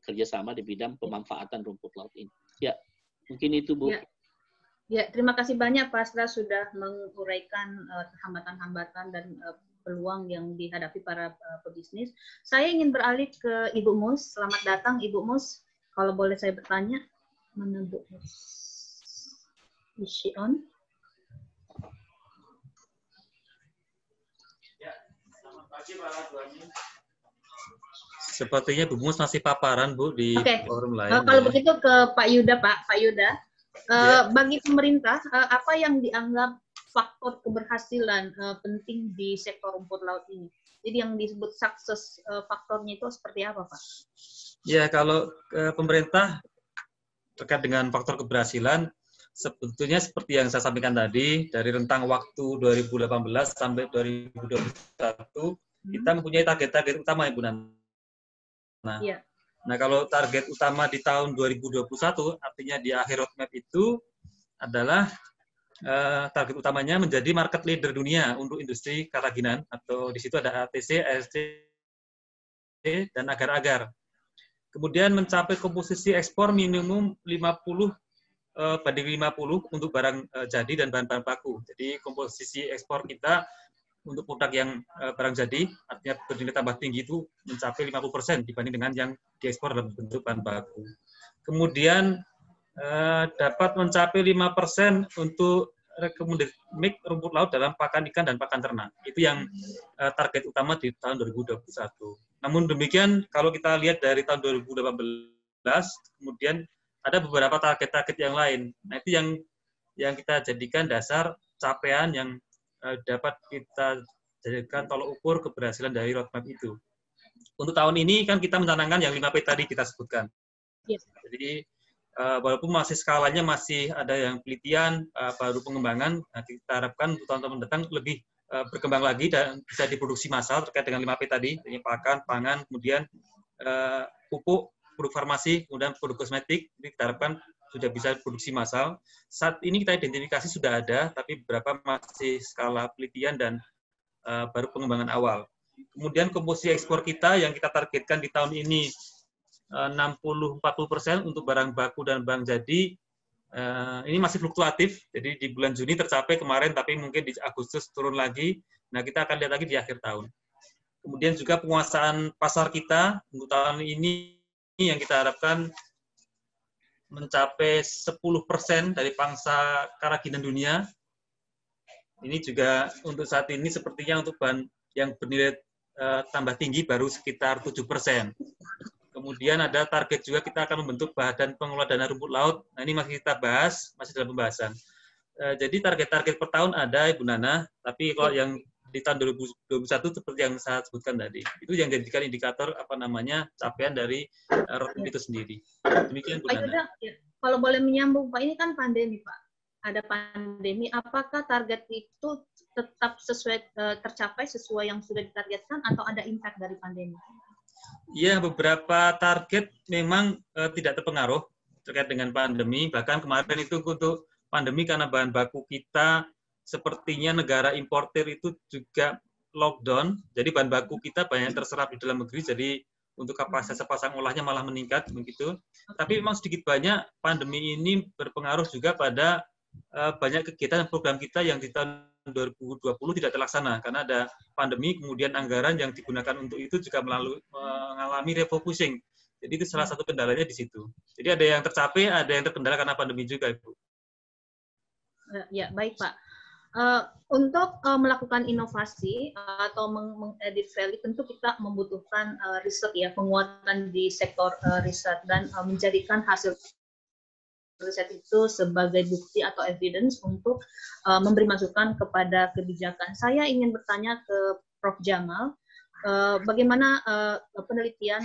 kerjasama di bidang pemanfaatan rumput laut ini. Ya, mungkin itu Bu. Ya, terima kasih banyak Pak Astra sudah menguraikan hambatan-hambatan dan peluang yang dihadapi para pebisnis. Saya ingin beralih ke Ibu Mus. Selamat datang Ibu Mus. Kalau boleh saya bertanya, mana Bu Mus? Is she on? Ya, selamat pagi Pak Tuannya. Sepertinya Bu Mus masih paparan Bu di forum lain. Kalau begitu ke Pak Yuda, Pak Yuda. Bagi pemerintah, apa yang dianggap faktor keberhasilan penting di sektor rumput laut ini? Jadi yang disebut sukses faktornya itu seperti apa, Pak? Ya, kalau pemerintah terkait dengan faktor keberhasilan, sebetulnya seperti yang saya sampaikan tadi, dari rentang waktu 2018 sampai 2021, kita mempunyai target-target utama, Ibu Nana. Ya. Nah, kalau target utama di tahun 2021, artinya di akhir roadmap itu adalah target utamanya menjadi market leader dunia untuk industri kerajinan, atau di situ ada ATC, ASC, dan agar-agar. Kemudian mencapai komposisi ekspor minimum 50/50 untuk barang jadi dan bahan-bahan baku. Jadi komposisi ekspor kita untuk produk yang barang jadi, artinya bernilai tambah tinggi itu mencapai 50% dibanding dengan yang diekspor dalam bentuk bahan baku. Kemudian dapat mencapai 5% untuk recommended mix rumput laut dalam pakan ikan dan pakan ternak. Itu yang target utama di tahun 2021. Namun demikian, kalau kita lihat dari tahun 2018, kemudian ada beberapa target-target yang lain. Nah, itu yang kita jadikan dasar capaian yang dapat kita jadikan tolok ukur keberhasilan dari roadmap itu. Untuk tahun ini kan kita mencanangkan yang 5P tadi kita sebutkan. Yes. Jadi walaupun masih skalanya masih ada yang penelitian, baru pengembangan, nah kita harapkan untuk tahun-tahun mendatang lebih berkembang lagi dan bisa diproduksi massal terkait dengan 5P tadi, pakan, pangan, kemudian pupuk, produk farmasi, kemudian produk kosmetik, ini kita harapkan sudah bisa produksi massal. Saat ini kita identifikasi sudah ada, tapi beberapa masih skala penelitian dan baru pengembangan awal. Kemudian komposisi ekspor kita yang kita targetkan di tahun ini 60-40% untuk barang baku dan barang jadi, ini masih fluktuatif, jadi di bulan Juni tercapai kemarin, tapi mungkin di Agustus turun lagi. Nah, kita akan lihat lagi di akhir tahun. Kemudian juga penguasaan pasar kita untuk tahun ini yang kita harapkan mencapai 10% dari pangsa karaginan dunia. Ini juga untuk saat ini sepertinya untuk bahan yang bernilai tambah tinggi baru sekitar 7%. Kemudian ada target juga kita akan membentuk badan pengelola dana rumput laut. Nah, ini masih kita bahas, masih dalam pembahasan. Jadi target-target per tahun ada, Ibu Nana, tapi kalau yang di tahun 2021 seperti yang saya sebutkan tadi, itu yang dijadikan indikator capaian dari roadmap itu sendiri. Demikian, Bu Nana. Pak Yuda, kalau boleh menyambung, Pak, ini kan pandemi, Pak. Ada pandemi, apakah target itu tetap tercapai sesuai yang sudah ditargetkan atau ada impact dari pandemi? Ya, beberapa target memang tidak terpengaruh terkait dengan pandemi. Bahkan kemarin itu untuk pandemi karena bahan baku kita sepertinya negara importer itu juga lockdown. Jadi bahan baku kita banyak terserap di dalam negeri. Jadi untuk kapasitas pasang olahnya malah meningkat begitu. Tapi memang sedikit banyak pandemi ini berpengaruh juga pada banyak kegiatan program kita yang di tahun 2020 tidak terlaksana karena ada pandemi, kemudian anggaran yang digunakan untuk itu juga mengalami refocusing. Jadi itu salah satu kendalanya di situ. Jadi ada yang tercapai, ada yang terkendala karena pandemi juga, Ibu. Ya, baik, Pak. Untuk melakukan inovasi atau mengedit value, tentu kita membutuhkan riset ya, penguatan di sektor riset dan menjadikan hasil riset itu sebagai bukti atau evidence untuk memberi masukan kepada kebijakan. Saya ingin bertanya ke Prof. Jamal, bagaimana penelitian,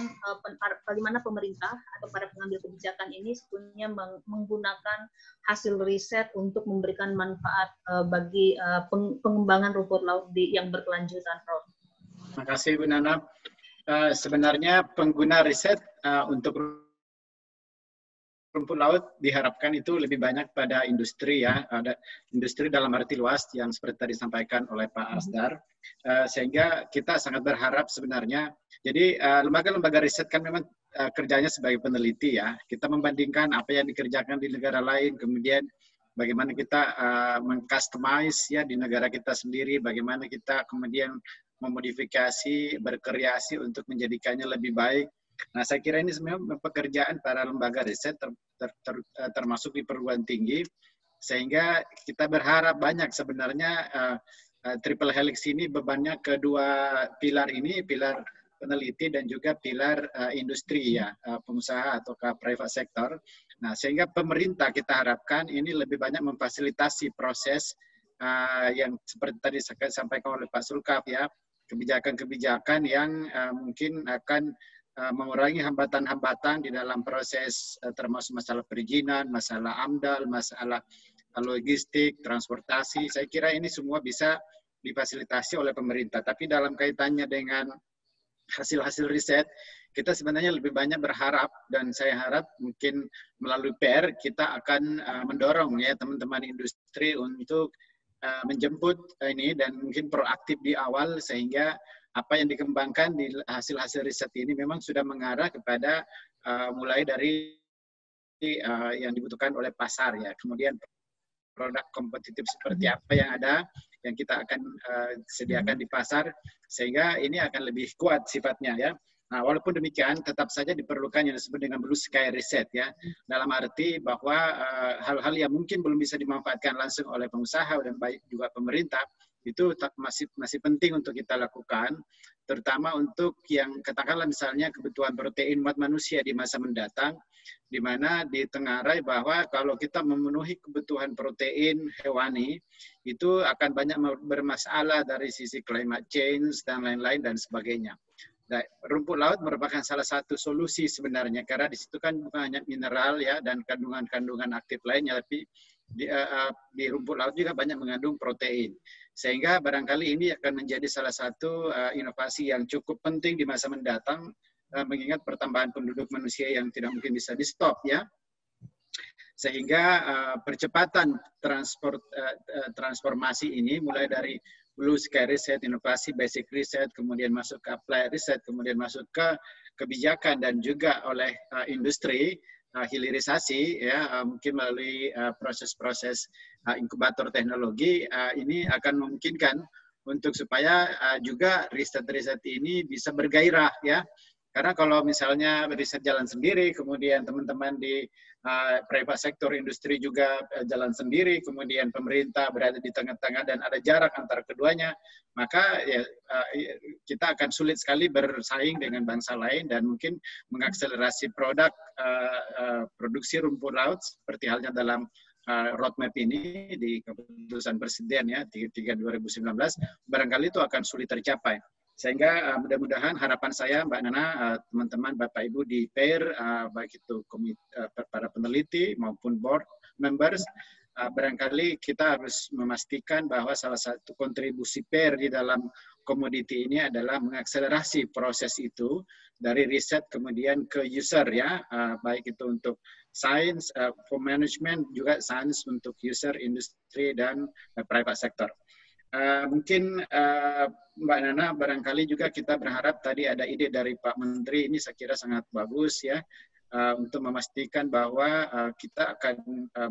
bagaimana pemerintah atau para pengambil kebijakan ini sebenarnya menggunakan hasil riset untuk memberikan manfaat bagi pengembangan rumput laut yang berkelanjutan, Prof. Terima kasih, Bu Nana. Sebenarnya pengguna riset untuk rumput laut diharapkan itu lebih banyak pada industri ya, ada industri dalam arti luas yang seperti tadi disampaikan oleh Pak Asdar, sehingga kita sangat berharap sebenarnya. Jadi lembaga-lembaga riset kan memang kerjanya sebagai peneliti ya. Kita membandingkan apa yang dikerjakan di negara lain, kemudian bagaimana kita mengcustomize ya di negara kita sendiri, bagaimana kita kemudian memodifikasi, berkreasi untuk menjadikannya lebih baik. Nah, saya kira ini sebenarnya pekerjaan para lembaga riset termasuk di perguruan tinggi, sehingga kita berharap banyak sebenarnya triple helix ini bebannya kedua pilar ini, pilar peneliti dan juga pilar industri ya, pengusaha atau private sector. Nah, sehingga pemerintah kita harapkan ini lebih banyak memfasilitasi proses yang seperti tadi disampaikan oleh Pak Sulkaf ya, kebijakan-kebijakan yang mungkin akan mengurangi hambatan-hambatan di dalam proses termasuk masalah perizinan, masalah AMDAL, masalah logistik, transportasi. Saya kira ini semua bisa difasilitasi oleh pemerintah. Tapi dalam kaitannya dengan hasil-hasil riset, kita sebenarnya lebih banyak berharap, dan saya harap mungkin melalui PR kita akan mendorong ya teman-teman industri untuk menjemput ini dan mungkin proaktif di awal, sehingga apa yang dikembangkan di hasil-hasil riset ini memang sudah mengarah kepada mulai dari yang dibutuhkan oleh pasar ya, kemudian produk kompetitif seperti apa yang ada yang kita akan sediakan di pasar, sehingga ini akan lebih kuat sifatnya ya. Nah, walaupun demikian tetap saja diperlukan yang disebut dengan blue sky reset ya, dalam arti bahwa hal-hal yang mungkin belum bisa dimanfaatkan langsung oleh pengusaha dan baik juga pemerintah itu masih penting untuk kita lakukan, terutama untuk yang katakanlah misalnya kebutuhan protein buat manusia di masa mendatang, di mana ditengarai bahwa kalau kita memenuhi kebutuhan protein hewani, itu akan banyak bermasalah dari sisi climate change dan lain-lain dan sebagainya. Nah, rumput laut merupakan salah satu solusi sebenarnya, karena di situ kan bukan hanya mineral ya dan kandungan-kandungan aktif lainnya, tapi di rumput laut juga banyak mengandung protein. Sehingga barangkali ini akan menjadi salah satu inovasi yang cukup penting di masa mendatang, mengingat pertambahan penduduk manusia yang tidak mungkin bisa di-stop ya. Sehingga percepatan transformasi ini mulai dari blue sky research, inovasi, basic research, kemudian masuk ke apply research, kemudian masuk ke kebijakan dan juga oleh industri, hilirisasi, ya mungkin melalui proses-proses inkubator teknologi, ini akan memungkinkan untuk supaya juga riset-riset ini bisa bergairah ya. Karena kalau misalnya riset jalan sendiri, kemudian teman-teman di private sector industri juga jalan sendiri, kemudian pemerintah berada di tengah-tengah dan ada jarak antara keduanya, maka ya, kita akan sulit sekali bersaing dengan bangsa lain dan mungkin mengakselerasi produksi rumput laut seperti halnya dalam roadmap ini di keputusan Presiden ya 3 2019 barangkali itu akan sulit tercapai. Sehingga mudah-mudahan harapan saya Mbak Nana, teman-teman Bapak Ibu di PAIR, baik itu para peneliti maupun board members, barangkali kita harus memastikan bahwa salah satu kontribusi PAIR di dalam komoditi ini adalah mengakselerasi proses itu dari riset kemudian ke user ya, baik itu untuk science for management, juga science untuk user, industri, dan private sector. Mungkin Mbak Nana, barangkali juga kita berharap tadi ada ide dari Pak Menteri, ini saya kira sangat bagus ya, untuk memastikan bahwa kita akan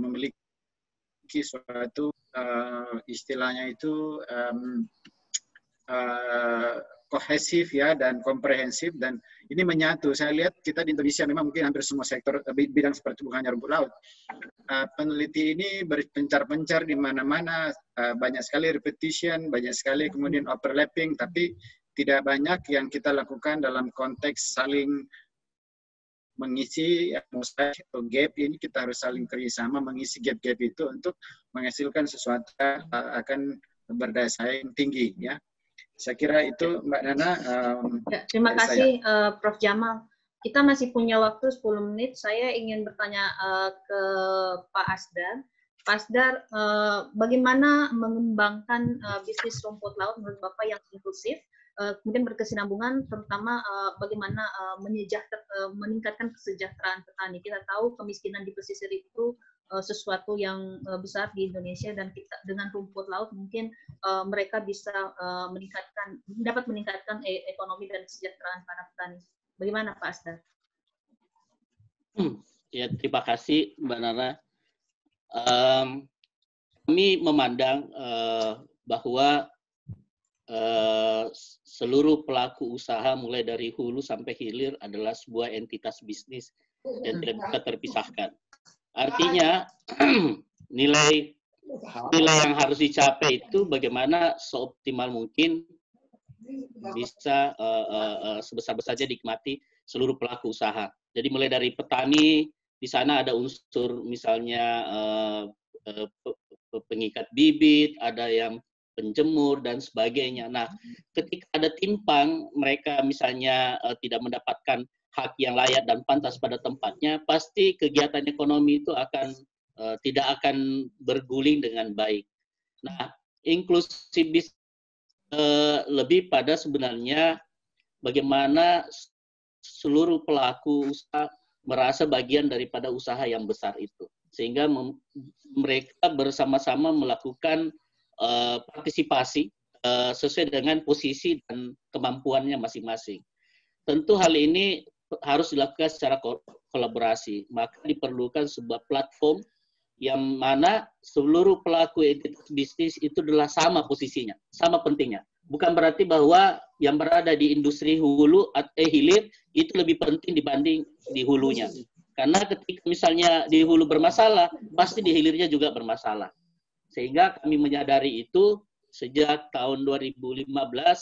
memiliki suatu istilahnya itu kohesif ya dan komprehensif, dan ini menyatu. Saya lihat kita di Indonesia memang mungkin hampir semua sektor bidang seperti bukan hanya rumput laut. Peneliti ini berpencar-pencar di mana-mana, banyak sekali repetition, banyak sekali kemudian overlapping, tapi tidak banyak yang kita lakukan dalam konteks saling mengisi mosaik atau gap. Ini kita harus saling kerjasama mengisi gap-gap itu untuk menghasilkan sesuatu yang akan berdaya saing tinggi ya. Saya kira itu Mbak Nana. Terima kasih Prof. Jamal. Kita masih punya waktu 10 menit. Saya ingin bertanya ke Pak Asdar. Pak Asdar, bagaimana mengembangkan bisnis rumput laut menurut Bapak yang inklusif, kemudian berkesinambungan, terutama bagaimana meningkatkan kesejahteraan petani. Kita tahu kemiskinan di pesisir itu sesuatu yang besar di Indonesia, dan kita dengan rumput laut mungkin mereka bisa dapat meningkatkan ekonomi dan kesejahteraan para petani. Bagaimana Pak Asdar? Ya, terima kasih Mbak Nana. Kami memandang bahwa seluruh pelaku usaha mulai dari hulu sampai hilir adalah sebuah entitas bisnis dan tidak bisa terpisahkan. Artinya nilai yang harus dicapai itu bagaimana seoptimal mungkin bisa sebesar-besarnya dinikmati seluruh pelaku usaha. Jadi mulai dari petani, di sana ada unsur misalnya pengikat bibit, ada yang penjemur dan sebagainya. Nah, ketika ada timpang, mereka misalnya tidak mendapatkan hak yang layak dan pantas pada tempatnya, pasti kegiatan ekonomi itu tidak akan berguling dengan baik. Nah, inklusif lebih pada sebenarnya bagaimana seluruh pelaku usaha merasa bagian daripada usaha yang besar itu, sehingga mereka bersama-sama melakukan partisipasi sesuai dengan posisi dan kemampuannya masing-masing. Tentu hal ini harus dilakukan secara kolaborasi, maka diperlukan sebuah platform yang mana seluruh pelaku entitas bisnis itu adalah sama posisinya, sama pentingnya. Bukan berarti bahwa yang berada di industri hilir itu lebih penting dibanding di hulunya. Karena ketika misalnya di hulu bermasalah, pasti di hilirnya juga bermasalah. Sehingga kami menyadari itu, sejak tahun 2015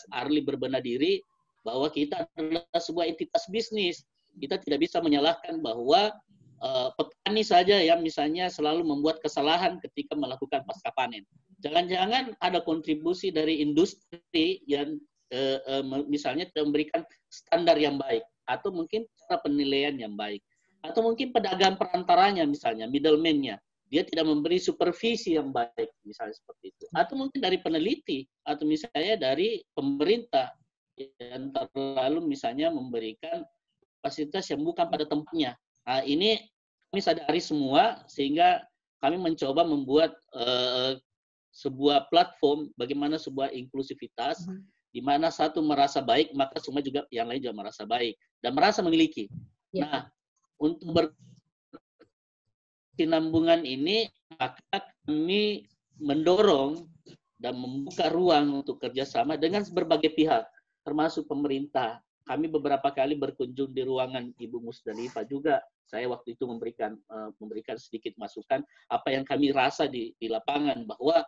Arli berbenah diri bahwa kita adalah sebuah entitas bisnis. Kita tidak bisa menyalahkan bahwa petani saja yang misalnya selalu membuat kesalahan ketika melakukan pasca panen. Jangan-jangan ada kontribusi dari industri yang misalnya tidak memberikan standar yang baik, atau mungkin cara penilaian yang baik, atau mungkin pedagang perantaranya misalnya, middleman-nya, dia tidak memberi supervisi yang baik, misalnya seperti itu. Atau mungkin dari peneliti, atau misalnya dari pemerintah yang terlalu misalnya memberikan fasilitas yang bukan pada tempatnya. Nah, ini kami sadari semua, sehingga kami mencoba membuat sebuah platform bagaimana sebuah inklusivitas, di mana satu merasa baik, maka semua juga yang lain juga merasa baik dan merasa memiliki. Ya. Nah, untuk berkesinambungan ini, maka kami mendorong dan membuka ruang untuk kerjasama dengan berbagai pihak, termasuk pemerintah. Kami beberapa kali berkunjung di ruangan Ibu Musdalifah juga. Saya waktu itu memberikan sedikit masukan apa yang kami rasa di lapangan, bahwa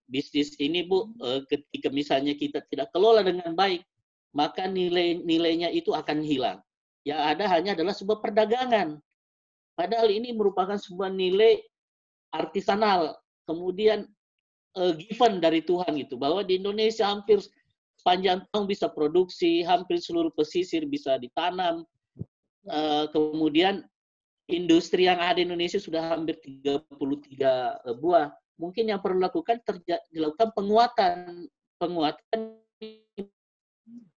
bisnis ini, Bu, ketika misalnya kita tidak kelola dengan baik, maka nilainya itu akan hilang. Yang ada hanya adalah sebuah perdagangan. Padahal ini merupakan sebuah nilai artisanal, kemudian given dari Tuhan gitu, bahwa di Indonesia hampir sepanjang tahun bisa produksi, hampir seluruh pesisir bisa ditanam. Kemudian industri yang ada di Indonesia sudah hampir 33 buah. Mungkin yang perlu dilakukan penguatan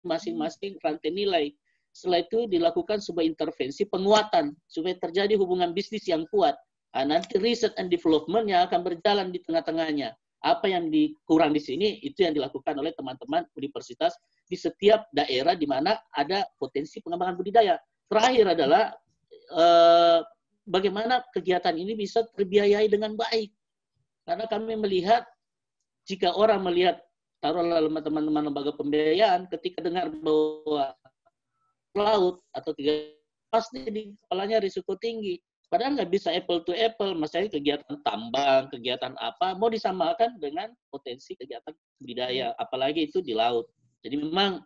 masing-masing rantai nilai. Setelah itu dilakukan sebuah intervensi penguatan supaya terjadi hubungan bisnis yang kuat. Nah, nanti research and development yang akan berjalan di tengah-tengahnya. Apa yang kurang di sini itu yang dilakukan oleh teman-teman universitas di setiap daerah di mana ada potensi pengembangan budidaya. Terakhir adalah bagaimana kegiatan ini bisa terbiayai dengan baik. Karena kami melihat, jika orang melihat, taruhlah teman-teman lembaga pembiayaan, ketika dengar bahwa laut atau pasti di kepalanya risiko tinggi. Padahal nggak bisa apple to apple, misalnya kegiatan tambang, kegiatan apa, mau disamakan dengan potensi kegiatan budidaya, apalagi itu di laut. Jadi memang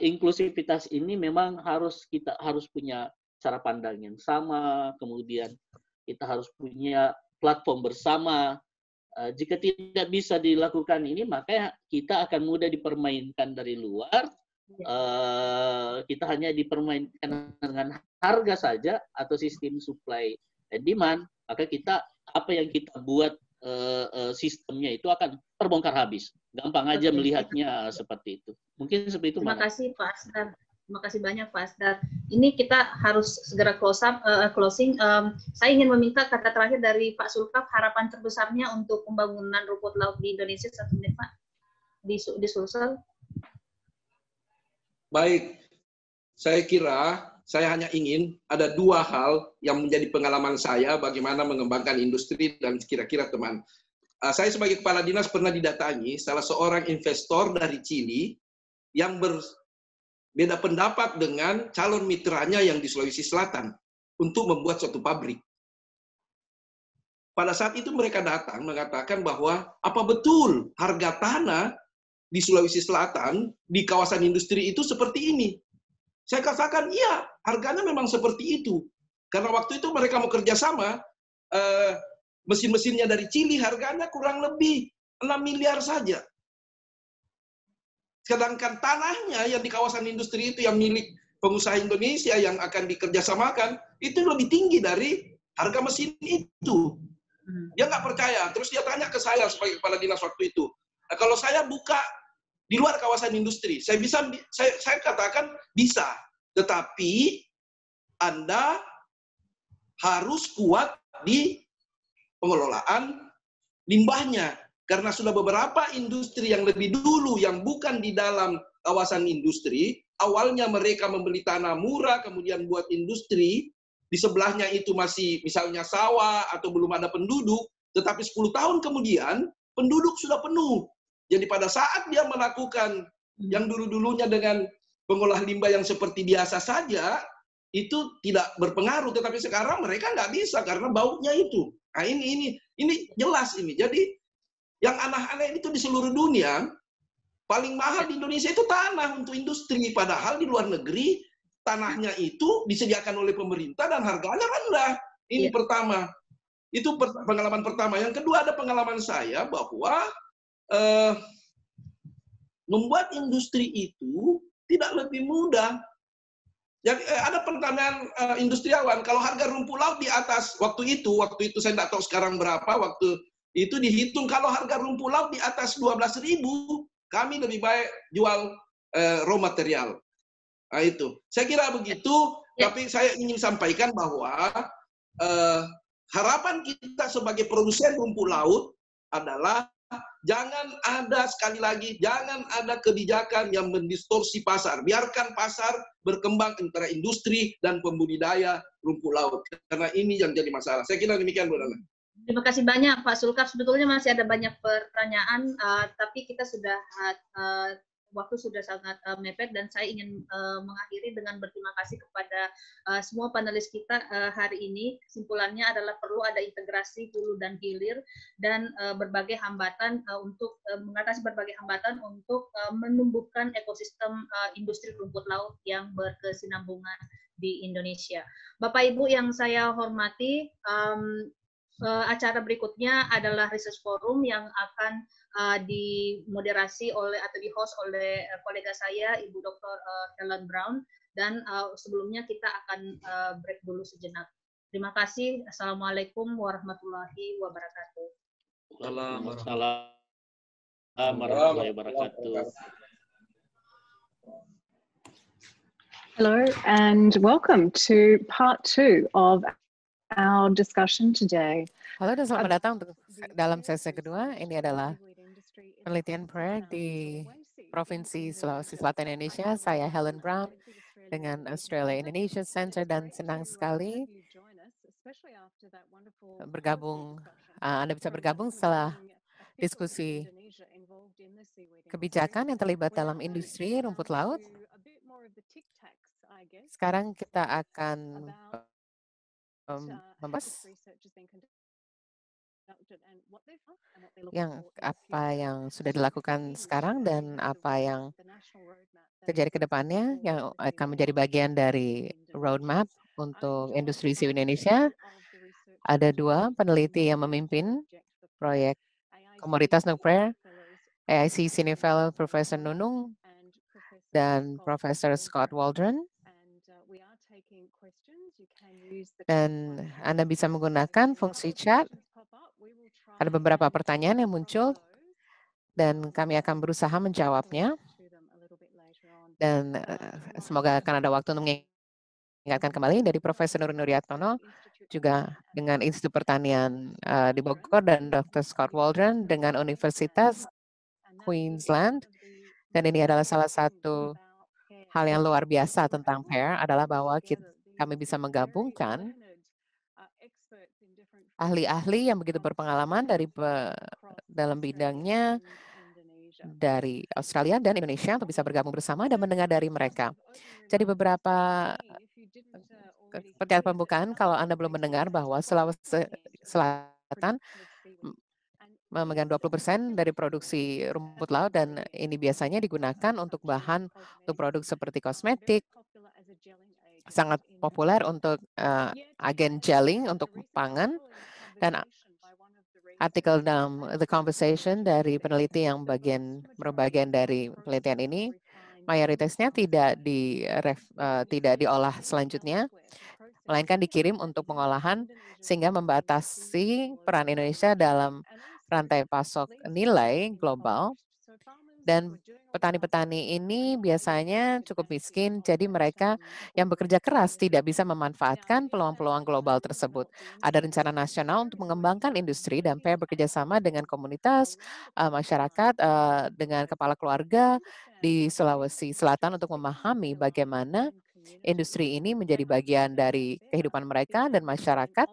inklusivitas ini memang kita harus punya cara pandang yang sama, kemudian kita harus punya platform bersama. Jika tidak bisa dilakukan ini, maka kita akan mudah dipermainkan dari luar. Kita hanya dipermainkan dengan harga saja atau sistem supply and demand, maka apa yang kita buat sistemnya itu akan terbongkar habis. Gampang aja melihatnya seperti itu. Mungkin seperti itu. Terima kasih Pak Asdar. Terima kasih banyak Pak Asdar. Ini kita harus segera closing. Saya ingin meminta kata terakhir dari Pak Sulkaf, harapan terbesarnya untuk pembangunan rumput laut di Indonesia, 1 menit Pak, di Sulsel. Baik, saya kira saya hanya ingin ada 2 hal yang menjadi pengalaman saya bagaimana mengembangkan industri dan kira-kira teman. Saya sebagai kepala dinas pernah didatangi salah seorang investor dari Chili yang berbeda pendapat dengan calon mitranya yang di Sulawesi Selatan untuk membuat suatu pabrik. Pada saat itu mereka datang mengatakan bahwa apa betul harga tanah di Sulawesi Selatan di kawasan industri itu seperti ini. Saya katakan iya, harganya memang seperti itu. Karena waktu itu mereka mau kerjasama, mesin-mesinnya dari Chili harganya kurang lebih 6 miliar saja. Sedangkan tanahnya yang di kawasan industri itu yang milik pengusaha Indonesia yang akan dikerjasamakan, itu lebih tinggi dari harga mesin itu. Dia nggak percaya, terus dia tanya ke saya sebagai kepala dinas waktu itu. Nah, kalau saya buka di luar kawasan industri, saya katakan bisa, tetapi Anda harus kuat di pengelolaan limbahnya. Karena sudah beberapa industri yang lebih dulu yang bukan di dalam kawasan industri, awalnya mereka membeli tanah murah, kemudian buat industri, di sebelahnya itu masih misalnya sawah atau belum ada penduduk, tetapi 10 tahun kemudian penduduk sudah penuh. Jadi pada saat dia melakukan yang dulu-dulunya dengan pengolah limbah yang seperti biasa saja, itu tidak berpengaruh, tetapi sekarang mereka nggak bisa karena baunya itu. Nah ini jelas ini. Jadi Yang aneh-aneh itu di seluruh dunia, paling mahal di Indonesia itu tanah untuk industri. Padahal di luar negeri, tanahnya itu disediakan oleh pemerintah dan harganya rendah. Ini pertama. Itu pengalaman pertama. Yang kedua ada pengalaman saya bahwa membuat industri itu tidak lebih mudah. Jadi ada pertanyaan industriawan, kalau harga rumput laut di atas waktu itu saya tidak tahu sekarang berapa, waktu itu dihitung kalau harga rumput laut di atas 12.000, kami lebih baik jual raw material. Nah, itu. Saya kira begitu, tapi saya ingin sampaikan bahwa harapan kita sebagai produsen rumput laut adalah jangan ada, sekali lagi, jangan ada kebijakan yang mendistorsi pasar. Biarkan pasar berkembang antara industri dan pembudidaya rumput laut. Karena ini yang jadi masalah. Saya kira demikian, Bu Nana. Terima kasih banyak, Pak Sulkaf. Sebetulnya masih ada banyak pertanyaan, tapi kita sudah waktu sudah sangat mepet, dan saya ingin mengakhiri dengan berterima kasih kepada semua panelis kita hari ini. Kesimpulannya adalah perlu ada integrasi hulu dan hilir dan berbagai hambatan untuk mengatasi berbagai hambatan untuk menumbuhkan ekosistem industri rumput laut yang berkesinambungan di Indonesia. Bapak Ibu yang saya hormati, acara berikutnya adalah Research Forum yang akan dimoderasi oleh atau di-host oleh kolega saya, Ibu Dr. Helen Brown, dan sebelumnya kita akan break dulu sejenak. Terima kasih. Assalamualaikum warahmatullahi wabarakatuh. Waalaikumsalam warahmatullahi wabarakatuh. Hello and welcome to part 2 of our discussion today. Halo dan selamat datang untuk dalam sesi kedua. Ini adalah penelitian proyek di Provinsi Sulawesi Selatan Indonesia. Saya Helen Brown dengan Australia Indonesia Center, dan senang sekali bergabung. Anda bisa bergabung setelah diskusi kebijakan yang terlibat dalam industri rumput laut. Sekarang kita akan membahas apa yang sudah dilakukan sekarang dan apa yang terjadi ke depannya yang akan menjadi bagian dari roadmap untuk industri CU Indonesia. Ada 2 peneliti yang memimpin proyek Komoditas Nuklir, AIC Senior Fellow Profesor Nunung dan Profesor Scott Waldron. Dan Anda bisa menggunakan fungsi chat. Ada beberapa pertanyaan yang muncul dan kami akan berusaha menjawabnya. Dan semoga akan ada waktu untuk mengingatkan kembali dari Profesor Nur Nuryatono, juga dengan Institut Pertanian di Bogor, dan Dr. Scott Waldron dengan Universitas Queensland. Dan ini adalah salah satu hal yang luar biasa tentang PAIR adalah bahwa kami bisa menggabungkan ahli-ahli yang begitu berpengalaman dalam bidangnya dari Australia dan Indonesia untuk bisa bergabung bersama dan mendengar dari mereka. Jadi beberapa pertanyaan pembukaan, kalau Anda belum mendengar bahwa Sulawesi Selatan memegang 20% dari produksi rumput laut, dan ini biasanya digunakan untuk bahan untuk produk seperti kosmetik, sangat populer untuk agen gelling untuk pangan. Dan artikel dalam The Conversation dari peneliti yang berbagian dari penelitian ini, mayoritasnya tidak diolah selanjutnya, melainkan dikirim untuk pengolahan sehingga membatasi peran Indonesia dalam rantai pasok nilai global. Dan petani-petani ini biasanya cukup miskin, jadi mereka yang bekerja keras tidak bisa memanfaatkan peluang-peluang global tersebut. Ada rencana nasional untuk mengembangkan industri, dan PAIR bekerja sama dengan komunitas, masyarakat, dengan kepala keluarga di Sulawesi Selatan untuk memahami bagaimana industri ini menjadi bagian dari kehidupan mereka dan masyarakat.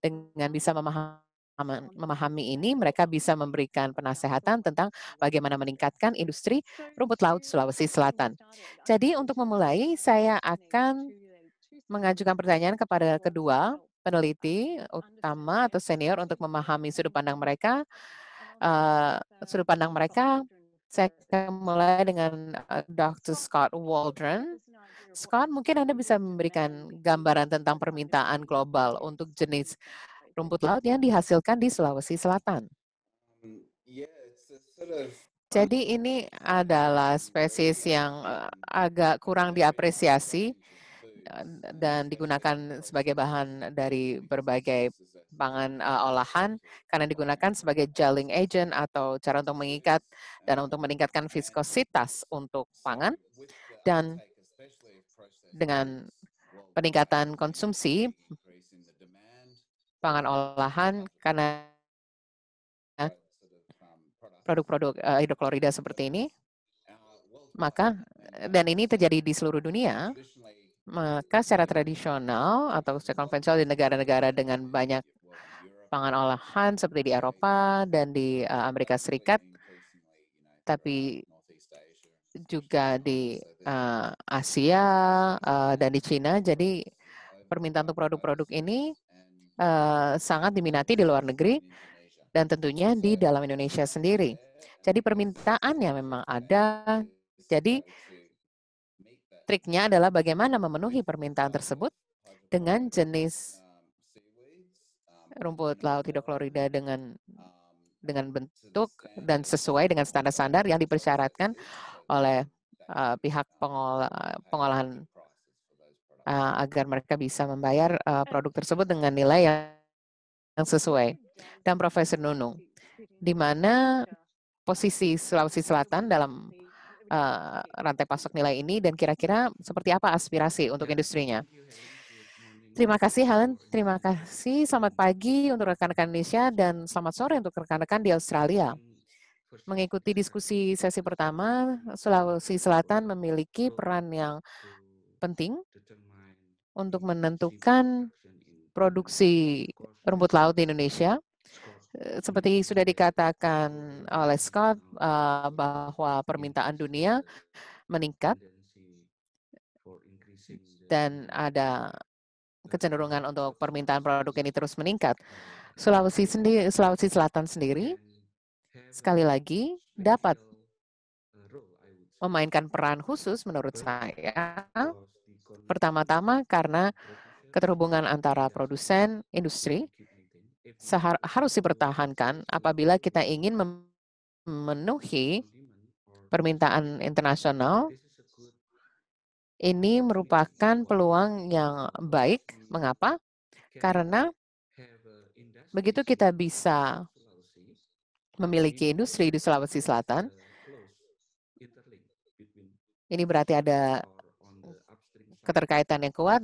Dengan bisa memahami ini, mereka bisa memberikan penasehatan tentang bagaimana meningkatkan industri rumput laut Sulawesi Selatan. Jadi untuk memulai, saya akan mengajukan pertanyaan kepada kedua peneliti utama atau senior untuk memahami sudut pandang mereka sudut pandang mereka. Saya akan mulai dengan Dr. Scott Waldron. Scott, mungkin Anda bisa memberikan gambaran tentang permintaan global untuk jenis rumput laut yang dihasilkan di Sulawesi Selatan. Jadi ini adalah spesies yang agak kurang diapresiasi dan digunakan sebagai bahan dari berbagai pangan olahan karena digunakan sebagai gelling agent atau cara untuk mengikat dan untuk meningkatkan viskositas untuk pangan. Dan dengan peningkatan konsumsi pangan olahan karena produk-produk hidroklorida seperti ini, maka dan ini terjadi di seluruh dunia, maka secara tradisional atau secara konvensional di negara-negara dengan banyak pangan olahan seperti di Eropa dan di Amerika Serikat, tapi juga di Asia dan di Cina. Jadi permintaan untuk produk-produk ini sangat diminati di luar negeri dan tentunya di dalam Indonesia sendiri. Jadi permintaannya memang ada. Jadi triknya adalah bagaimana memenuhi permintaan tersebut dengan jenis rumput laut hidroklorida dengan bentuk dan sesuai dengan standar-standar yang dipersyaratkan oleh pihak pengolahan agar mereka bisa membayar produk tersebut dengan nilai yang sesuai. Dan Profesor Nunung, di mana posisi Sulawesi Selatan dalam rantai pasok nilai ini dan kira-kira seperti apa aspirasi untuk industrinya? Terima kasih Helen, terima kasih. Selamat pagi untuk rekan-rekan Indonesia dan selamat sore untuk rekan-rekan di Australia. Mengikuti diskusi sesi pertama, Sulawesi Selatan memiliki peran yang penting untuk menentukan produksi rumput laut di Indonesia. Seperti sudah dikatakan oleh Scott, bahwa permintaan dunia meningkat dan ada kecenderungan untuk permintaan produk ini terus meningkat. Sulawesi Selatan sendiri, sekali lagi, dapat memainkan peran khusus menurut saya. Pertama-tama karena keterhubungan antara produsen, industri, harus dipertahankan apabila kita ingin memenuhi permintaan internasional. Ini merupakan peluang yang baik. Mengapa? Karena begitu kita bisa memiliki industri di Sulawesi Selatan, ini berarti ada keterkaitan yang kuat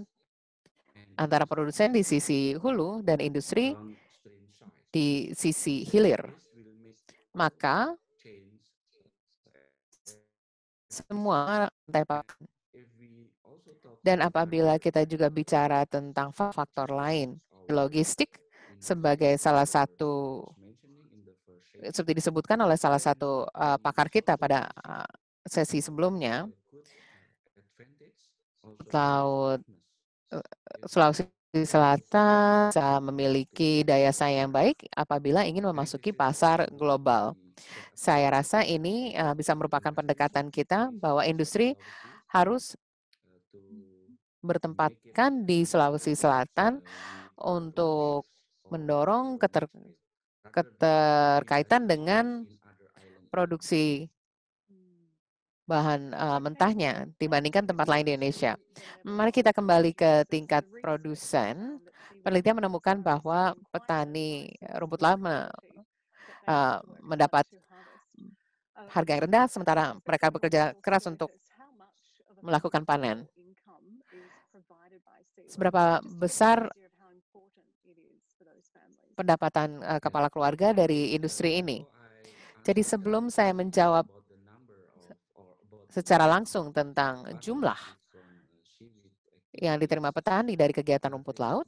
antara produsen di sisi hulu dan industri di sisi hilir. Maka semua rantai pasok. Dan apabila kita juga bicara tentang faktor lain, logistik sebagai salah satu, seperti disebutkan oleh salah satu pakar kita pada sesi sebelumnya, laut Sulawesi Selatan bisa memiliki daya saing yang baik apabila ingin memasuki pasar global. Saya rasa ini bisa merupakan pendekatan kita bahwa industri harus bertempatkan di Sulawesi Selatan untuk mendorong keterkaitan dengan produksi bahan mentahnya dibandingkan tempat lain di Indonesia. Mari kita kembali ke tingkat produsen. Penelitian menemukan bahwa petani rumput laut mendapat harga yang rendah, sementara mereka bekerja keras untuk melakukan panen. Seberapa besar pendapatan kepala keluarga dari industri ini? Jadi sebelum saya menjawab secara langsung tentang jumlah yang diterima petani dari kegiatan rumput laut,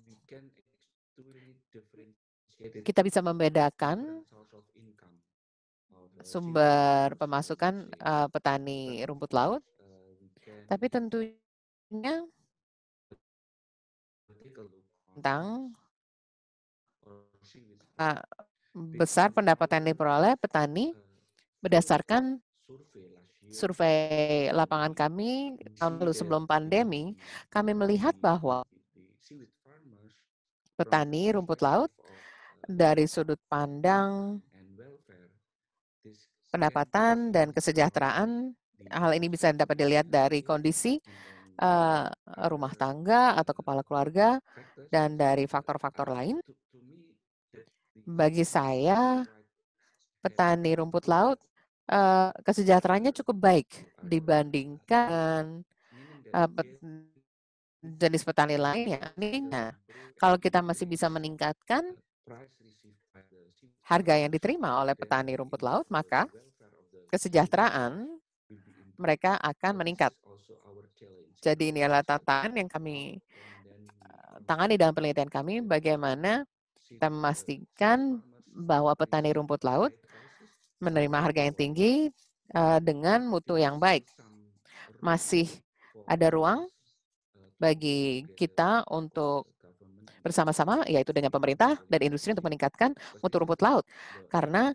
kita bisa membedakan sumber pemasukan petani rumput laut, tapi tentunya tentang besar pendapatan yang diperoleh petani berdasarkan survei lapangan kami tahun lalu sebelum pandemi, kami melihat bahwa petani rumput laut dari sudut pandang pendapatan dan kesejahteraan, hal ini bisa dapat dilihat dari kondisi rumah tangga atau kepala keluarga dan dari faktor-faktor lain. Bagi saya, petani rumput laut kesejahteraannya cukup baik dibandingkan jenis petani lainnya. Kalau kita masih bisa meningkatkan harga yang diterima oleh petani rumput laut, maka kesejahteraan mereka akan meningkat. Jadi ini adalah tantangan yang kami tangani dalam penelitian kami, bagaimana kita memastikan bahwa petani rumput laut menerima harga yang tinggi dengan mutu yang baik. Masih ada ruang bagi kita untuk bersama-sama, yaitu dengan pemerintah dan industri untuk meningkatkan mutu rumput laut. Karena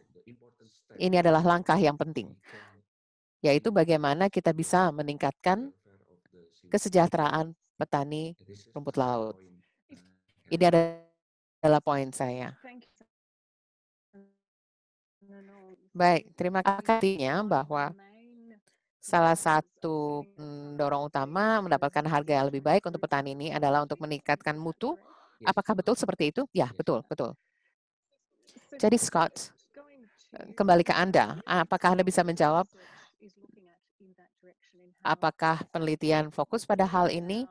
ini adalah langkah yang penting, yaitu bagaimana kita bisa meningkatkan kesejahteraan petani rumput laut. Ini adalah poin saya. Baik, terima kasih bahwa salah satu pendorong utama mendapatkan harga yang lebih baik untuk petani ini adalah untuk meningkatkan mutu. Apakah betul seperti itu? Ya, betul, betul. Jadi Scott, kembali ke Anda. Apakah Anda bisa menjawab apakah penelitian fokus pada hal ini?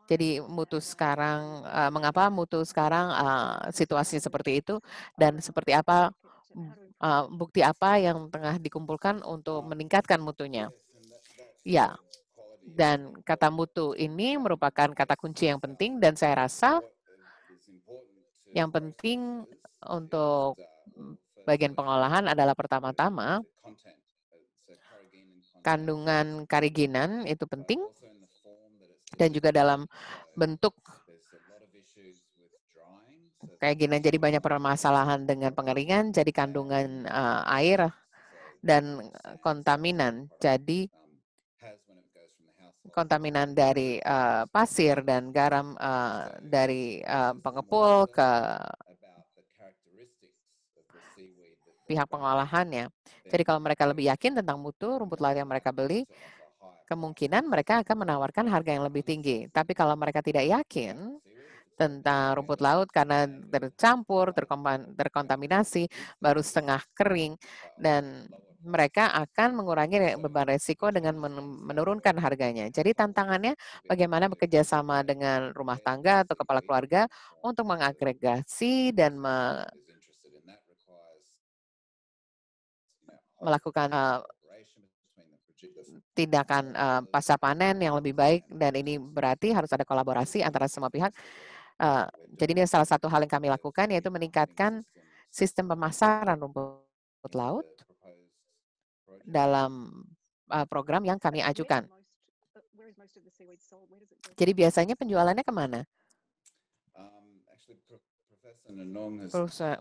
Jadi mutu sekarang, mengapa mutu sekarang situasi seperti itu dan seperti apa bukti apa yang tengah dikumpulkan untuk meningkatkan mutunya? Ya, dan kata mutu ini merupakan kata kunci yang penting dan saya rasa yang penting untuk bagian pengolahan adalah pertama-tama kandungan kariginan itu penting dan juga dalam bentuk kayak gini. Jadi banyak permasalahan dengan pengeringan, jadi kandungan air dan kontaminan. Jadi kontaminan dari pasir dan garam dari pengepul ke pihak pengolahannya. Jadi kalau mereka lebih yakin tentang mutu rumput laut yang mereka beli, kemungkinan mereka akan menawarkan harga yang lebih tinggi. Tapi kalau mereka tidak yakin tentang rumput laut karena tercampur, terkontaminasi, baru setengah kering, dan mereka akan mengurangi beban resiko dengan menurunkan harganya. Jadi tantangannya bagaimana bekerja sama dengan rumah tangga atau kepala keluarga untuk mengagregasi dan melakukan tindakan pasca panen yang lebih baik, dan ini berarti harus ada kolaborasi antara semua pihak. Jadi ini salah satu hal yang kami lakukan, yaitu meningkatkan sistem pemasaran rumput laut dalam program yang kami ajukan. Jadi biasanya penjualannya kemana?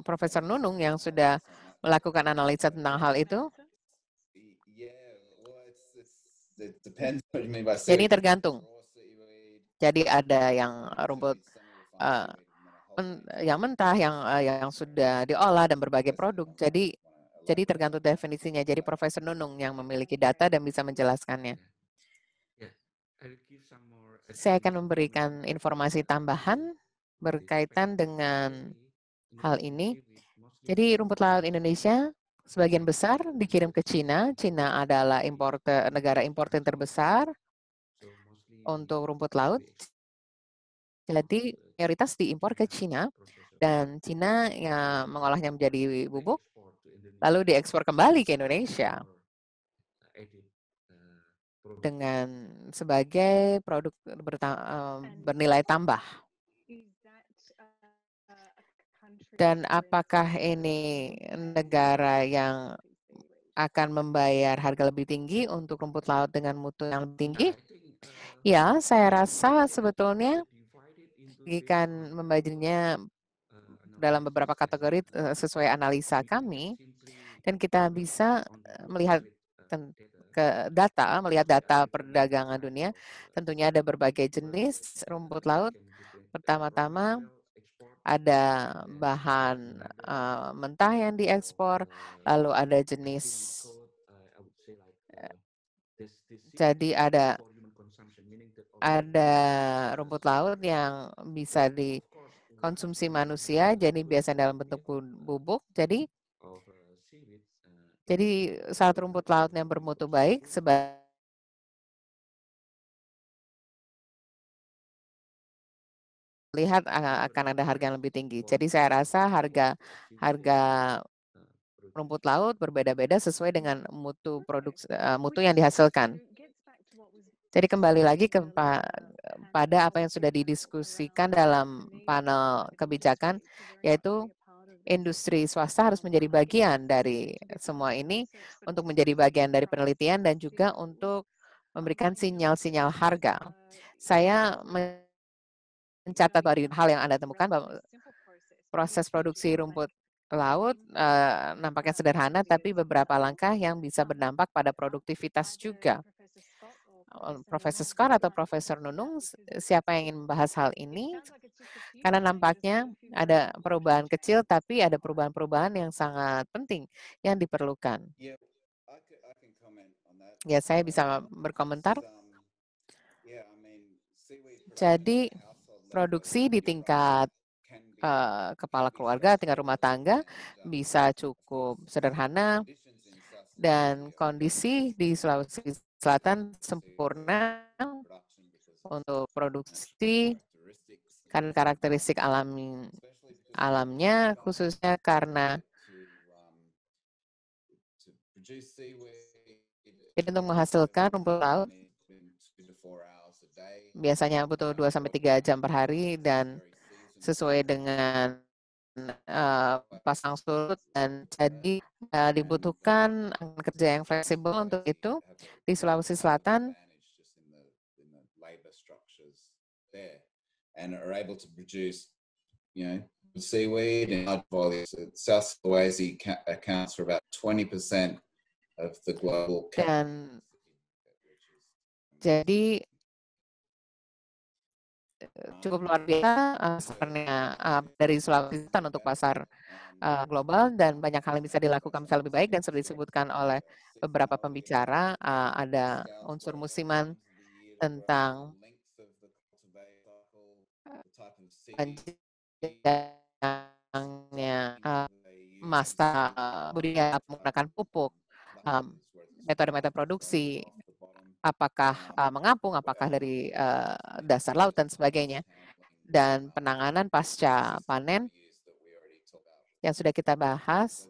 Profesor Nunung yang sudah melakukan analisa tentang hal itu. Jadi tergantung. Jadi ada yang rumput yang mentah, yang sudah diolah dan berbagai produk. Jadi tergantung definisinya. Jadi Profesor Nunung yang memiliki data dan bisa menjelaskannya. Saya akan memberikan informasi tambahan berkaitan dengan hal ini. Jadi rumput laut Indonesia sebagian besar dikirim ke Cina. Cina adalah negara importer terbesar untuk rumput laut. Jadi mayoritas diimpor ke Cina, dan Cina yang mengolahnya menjadi bubuk, lalu diekspor kembali ke Indonesia dengan sebagai produk bernilai tambah. Dan apakah ini negara yang akan membayar harga lebih tinggi untuk rumput laut dengan mutu yang lebih tinggi? Ya, saya rasa sebetulnya jika membaginya dalam beberapa kategori sesuai analisa kami, dan kita bisa melihat melihat data perdagangan dunia. Tentunya ada berbagai jenis rumput laut. Pertama-tama ada bahan mentah yang diekspor, lalu ada jenis, jadi ada rumput laut yang bisa dikonsumsi manusia, jadi biasanya dalam bentuk bubuk. Jadi saat rumput laut yang bermutu baik lihat akan ada harga yang lebih tinggi. Jadi saya rasa harga rumput laut berbeda-beda sesuai dengan mutu yang dihasilkan. Jadi kembali lagi pada apa yang sudah didiskusikan dalam panel kebijakan, yaitu industri swasta harus menjadi bagian dari semua ini untuk menjadi bagian dari penelitian dan juga untuk memberikan sinyal-sinyal harga. Saya mencatat dari hal yang Anda temukan bahwa proses produksi rumput laut nampaknya sederhana, tapi beberapa langkah yang bisa berdampak pada produktivitas juga. Profesor Scott atau Profesor Nunung, siapa yang ingin membahas hal ini? Karena nampaknya ada perubahan kecil, tapi ada perubahan-perubahan yang sangat penting yang diperlukan. Ya, saya bisa berkomentar. Jadi, produksi di tingkat kepala keluarga, tingkat rumah tangga bisa cukup sederhana, dan kondisi di Sulawesi Selatan sempurna untuk produksi karena karakteristik alamnya, khususnya karena untuk menghasilkan rumput laut biasanya butuh 2-3 jam per hari dan sesuai dengan pasang surut, dan jadi dibutuhkan kerja yang fleksibel untuk itu. Di Sulawesi Selatan and are able to produce, seaweed in large volumes. South Sulawesi accounts for about 20% of the global. Dan jadi cukup luar biasa dari Sulawesi Selatan untuk pasar global, dan banyak hal yang bisa dilakukan bisa lebih baik, dan sudah disebutkan oleh beberapa pembicara. Ada unsur musiman tentang panjangnya masa budidaya menggunakan pupuk, metode-metode produksi, apakah mengapung, apakah dari dasar laut, dan sebagainya. Dan penanganan pasca panen yang sudah kita bahas.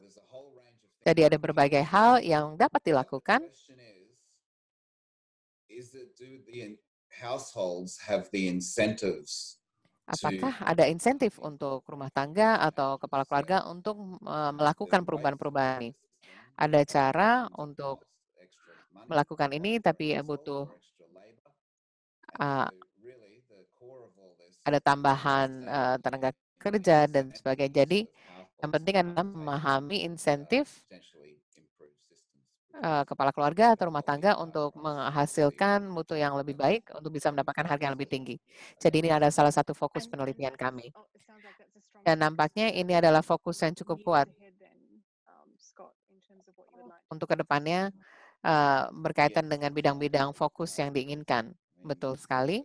Jadi ada berbagai hal yang dapat dilakukan. Apakah ada insentif untuk rumah tangga atau kepala keluarga untuk melakukan perubahan-perubahan ini? Ada cara untuk melakukan ini, tapi butuh ada tambahan tenaga kerja dan sebagainya. Jadi yang penting adalah memahami insentif kepala keluarga atau rumah tangga untuk menghasilkan mutu yang lebih baik untuk bisa mendapatkan harga yang lebih tinggi. Jadi ini adalah salah satu fokus penelitian kami. Dan nampaknya ini adalah fokus yang cukup kuat untuk kedepannya berkaitan dengan bidang-bidang fokus yang diinginkan. Betul sekali.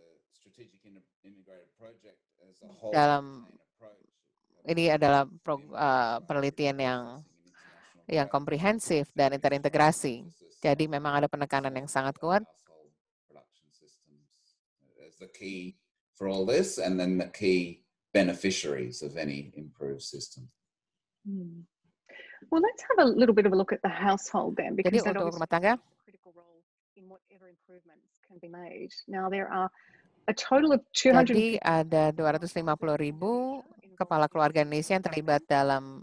Ini adalah penelitian yang komprehensif dan terintegrasi. Jadi memang ada penekanan yang sangat kuat. For all this, and then the key beneficiaries of any improved system. Well, let's have a little bit of a look at the household then, because jadi untuk rumah tangga, critical role in whatever improvements can be made. Now there are a total of 200. Jadi ada 250.000 kepala keluarga Indonesia yang terlibat dalam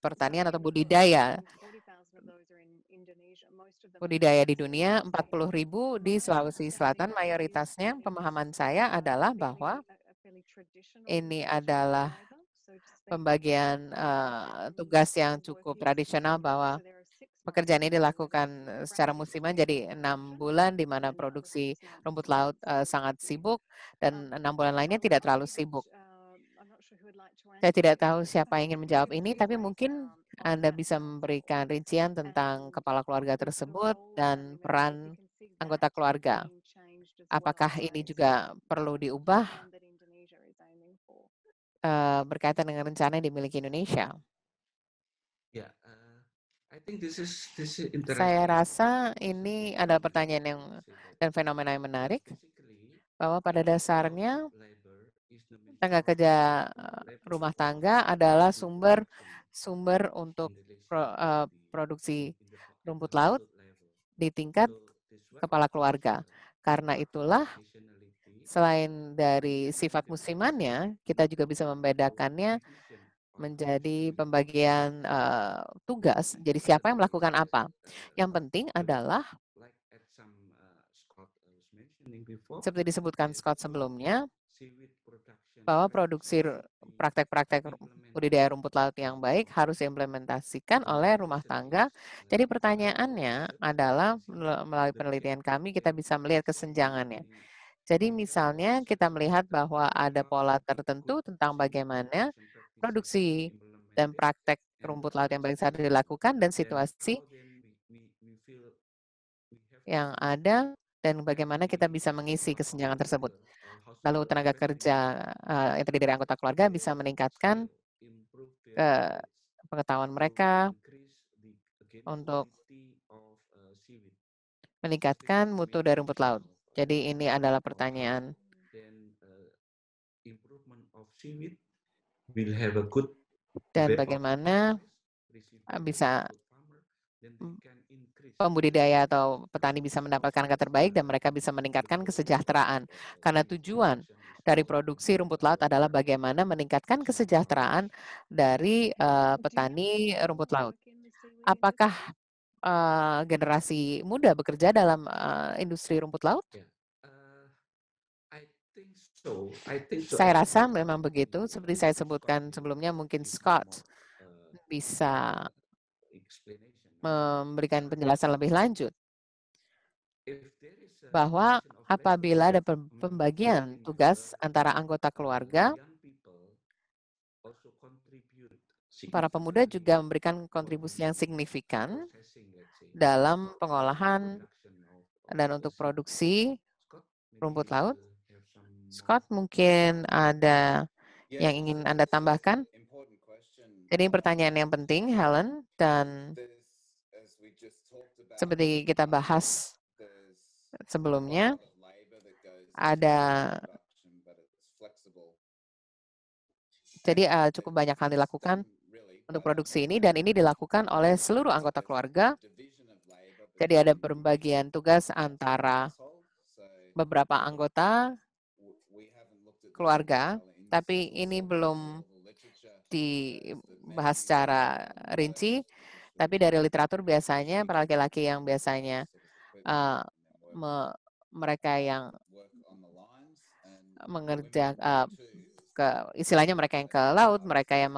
pertanian atau budidaya di dunia, 40.000 di Sulawesi Selatan. Mayoritasnya, pemahaman saya adalah bahwa ini adalah pembagian tugas yang cukup tradisional bahwa pekerjaan ini dilakukan secara musiman, jadi 6 bulan di mana produksi rumput laut sangat sibuk dan 6 bulan lainnya tidak terlalu sibuk. Saya tidak tahu siapa yang ingin menjawab ini, tapi mungkin Anda bisa memberikan rincian tentang kepala keluarga tersebut dan peran anggota keluarga. Apakah ini juga perlu diubah berkaitan dengan rencana yang dimiliki Indonesia? Saya rasa ini adalah pertanyaan yang dan fenomena yang menarik, bahwa pada dasarnya tenaga kerja rumah tangga adalah sumber untuk produksi rumput laut di tingkat kepala keluarga. Karena itulah, selain dari sifat musimannya, kita juga bisa membedakannya menjadi pembagian tugas. Jadi siapa yang melakukan apa? Yang penting adalah, seperti disebutkan Scott sebelumnya, bahwa produksi praktek-praktek budidaya rumput laut yang baik harus diimplementasikan oleh rumah tangga. Jadi pertanyaannya adalah, melalui penelitian kami, kita bisa melihat kesenjangannya. Jadi misalnya kita melihat bahwa ada pola tertentu tentang bagaimana produksi dan praktek rumput laut yang baik saat dilakukan dan situasi yang ada dan bagaimana kita bisa mengisi kesenjangan tersebut. Lalu tenaga kerja yang terdiri dari anggota keluarga bisa meningkatkan pengetahuan mereka untuk meningkatkan mutu dari rumput laut. Jadi ini adalah pertanyaan. Dan bagaimana bisa pembudidaya atau petani bisa mendapatkan angka terbaik dan mereka bisa meningkatkan kesejahteraan. Karena tujuan dari produksi rumput laut adalah bagaimana meningkatkan kesejahteraan dari petani rumput laut. Apakah generasi muda bekerja dalam industri rumput laut? Saya rasa memang begitu. Seperti saya sebutkan sebelumnya, mungkin Scott bisa memberikan penjelasan lebih lanjut bahwa apabila ada pembagian tugas antara anggota keluarga, para pemuda juga memberikan kontribusi yang signifikan dalam pengolahan dan untuk produksi rumput laut. Scott, mungkin ada yang ingin Anda tambahkan? Jadi pertanyaan yang penting, Helen, dan seperti kita bahas sebelumnya, jadi cukup banyak hal dilakukan untuk produksi ini, dan ini dilakukan oleh seluruh anggota keluarga. Jadi ada pembagian tugas antara beberapa anggota keluarga, tapi ini belum dibahas secara rinci. Tapi dari literatur biasanya para laki-laki yang biasanya mereka yang mengerjakan istilahnya mereka yang ke laut, mereka yang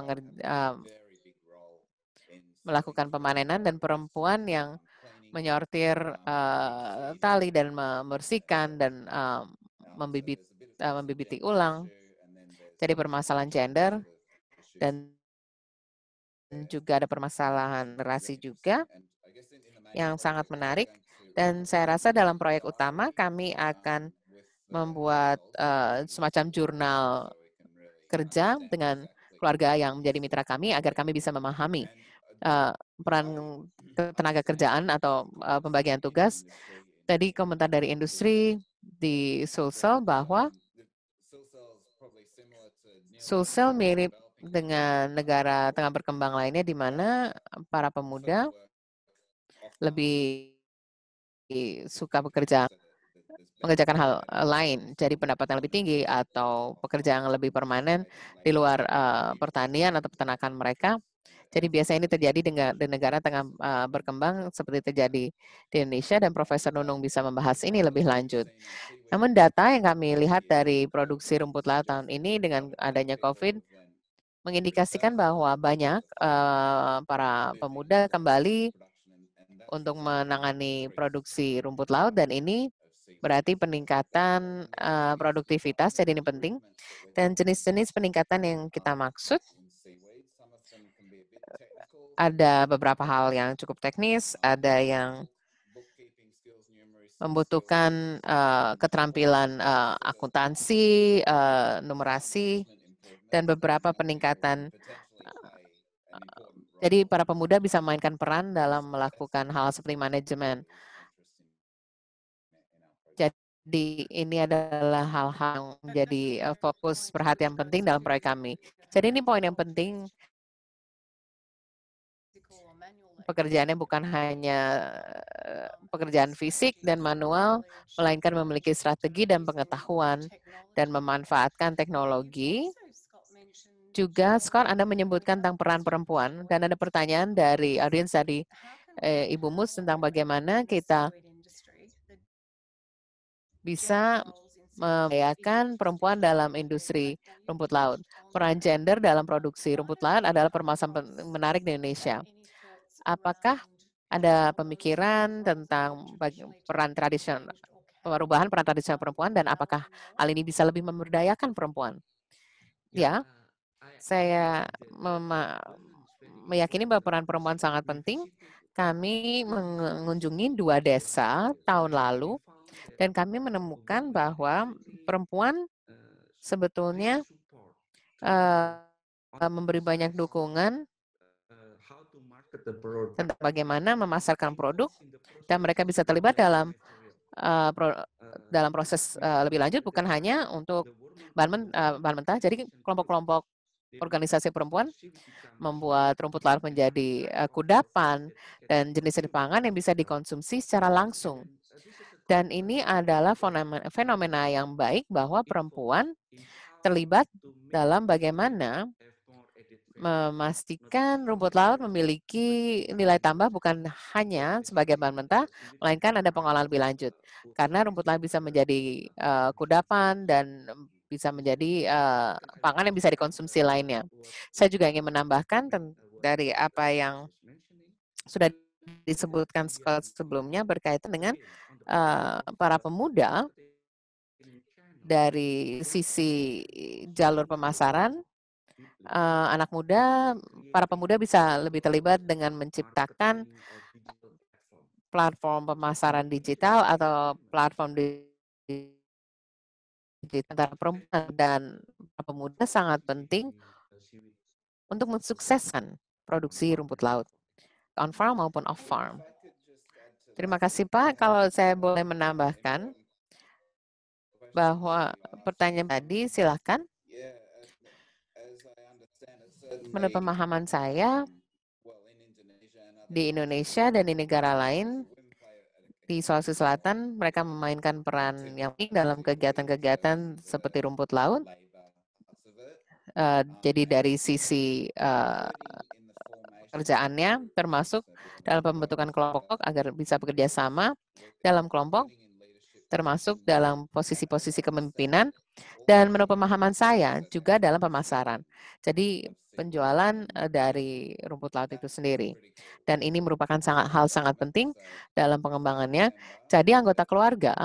melakukan pemanenan, dan perempuan yang menyortir tali dan membersihkan dan membibiti ulang. Jadi permasalahan gender dan juga ada permasalahan rasi juga yang sangat menarik. Dan saya rasa dalam proyek utama kami akan membuat semacam jurnal kerja dengan keluarga yang menjadi mitra kami agar kami bisa memahami peran tenaga kerjaan atau pembagian tugas. Tadi komentar dari industri di Sulsel bahwa Sulsel mirip dengan negara tengah berkembang lainnya di mana para pemuda lebih suka mengerjakan hal lain, jadi pendapatan lebih tinggi atau pekerjaan lebih permanen di luar pertanian atau peternakan mereka. Jadi biasanya ini terjadi di negara tengah berkembang seperti terjadi di Indonesia, dan Profesor Nunung bisa membahas ini lebih lanjut. Namun data yang kami lihat dari produksi rumput laut tahun ini dengan adanya COVID, mengindikasikan bahwa banyak para pemuda kembali untuk menangani produksi rumput laut, dan ini berarti peningkatan produktivitas, jadi ini penting. Dan jenis-jenis peningkatan yang kita maksud, ada beberapa hal yang cukup teknis, ada yang membutuhkan keterampilan akuntansi, numerasi, dan beberapa peningkatan. Jadi para pemuda bisa memainkan peran dalam melakukan hal seperti manajemen. Jadi ini adalah hal-hal yang menjadi fokus perhatian penting dalam proyek kami. Jadi ini poin yang penting. Pekerjaannya bukan hanya pekerjaan fisik dan manual, melainkan memiliki strategi dan pengetahuan dan memanfaatkan teknologi. Juga, Scott, Anda menyebutkan tentang peran perempuan, dan ada pertanyaan dari audiens tadi, Ibu Mus, tentang bagaimana kita bisa memberdayakan perempuan dalam industri rumput laut. Peran gender dalam produksi rumput laut adalah permasalahan menarik di Indonesia. Apakah ada pemikiran tentang peran tradisional, perubahan peran tradisional perempuan, dan apakah hal ini bisa lebih memberdayakan perempuan? Ya, saya meyakini bahwa peran perempuan sangat penting. Kami mengunjungi 2 desa tahun lalu, dan kami menemukan bahwa perempuan sebetulnya memberi banyak dukungan tentang bagaimana memasarkan produk, dan mereka bisa terlibat dalam proses lebih lanjut, bukan hanya untuk bahan mentah. Jadi kelompok-kelompok organisasi perempuan membuat rumput laut menjadi kudapan dan jenis-jenis pangan yang bisa dikonsumsi secara langsung. Dan ini adalah fenomena yang baik bahwa perempuan terlibat dalam bagaimana memastikan rumput laut memiliki nilai tambah bukan hanya sebagai bahan mentah, melainkan ada pengolahan lebih lanjut. Karena rumput laut bisa menjadi kudapan dan bisa menjadi pangan yang bisa dikonsumsi lainnya. Saya juga ingin menambahkan dari apa yang sudah disebutkan sebelumnya berkaitan dengan para pemuda dari sisi jalur pemasaran. Anak muda, para pemuda bisa lebih terlibat dengan menciptakan platform pemasaran digital atau platform digital antara perempuan dan pemuda sangat penting untuk mensukseskan produksi rumput laut, on farm maupun off farm. Terima kasih Pak. Kalau saya boleh menambahkan bahwa pertanyaan tadi, silakan. Menurut pemahaman saya, di Indonesia dan di negara lain, di Sulawesi Selatan, mereka memainkan peran yang penting dalam kegiatan-kegiatan seperti rumput laut. Jadi dari sisi pekerjaannya, termasuk dalam pembentukan kelompok agar bisa bekerja sama dalam kelompok, termasuk dalam posisi-posisi kepemimpinan, dan menurut pemahaman saya juga dalam pemasaran. Jadi penjualan dari rumput laut itu sendiri. Dan ini merupakan hal sangat penting dalam pengembangannya. Jadi anggota keluarga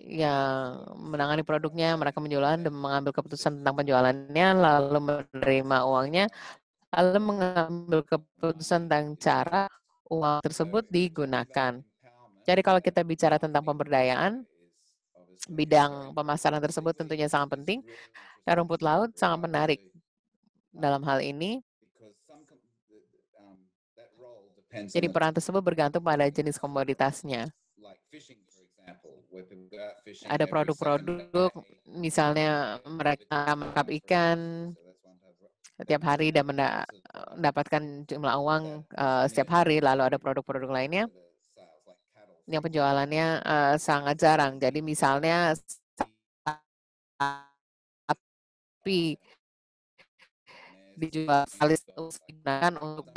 yang menangani produknya, mereka menjualnya dan mengambil keputusan tentang penjualannya, lalu menerima uangnya, lalu mengambil keputusan tentang cara uang tersebut digunakan. Jadi kalau kita bicara tentang pemberdayaan, bidang pemasaran tersebut tentunya sangat penting, dan rumput laut sangat menarik dalam hal ini. Jadi peran tersebut bergantung pada jenis komoditasnya. Ada produk-produk, misalnya mereka menangkap ikan setiap hari dan mendapatkan jumlah uang setiap hari, lalu ada produk-produk lainnya yang penjualannya sangat jarang. Jadi misalnya sapi dijual digunakan untuk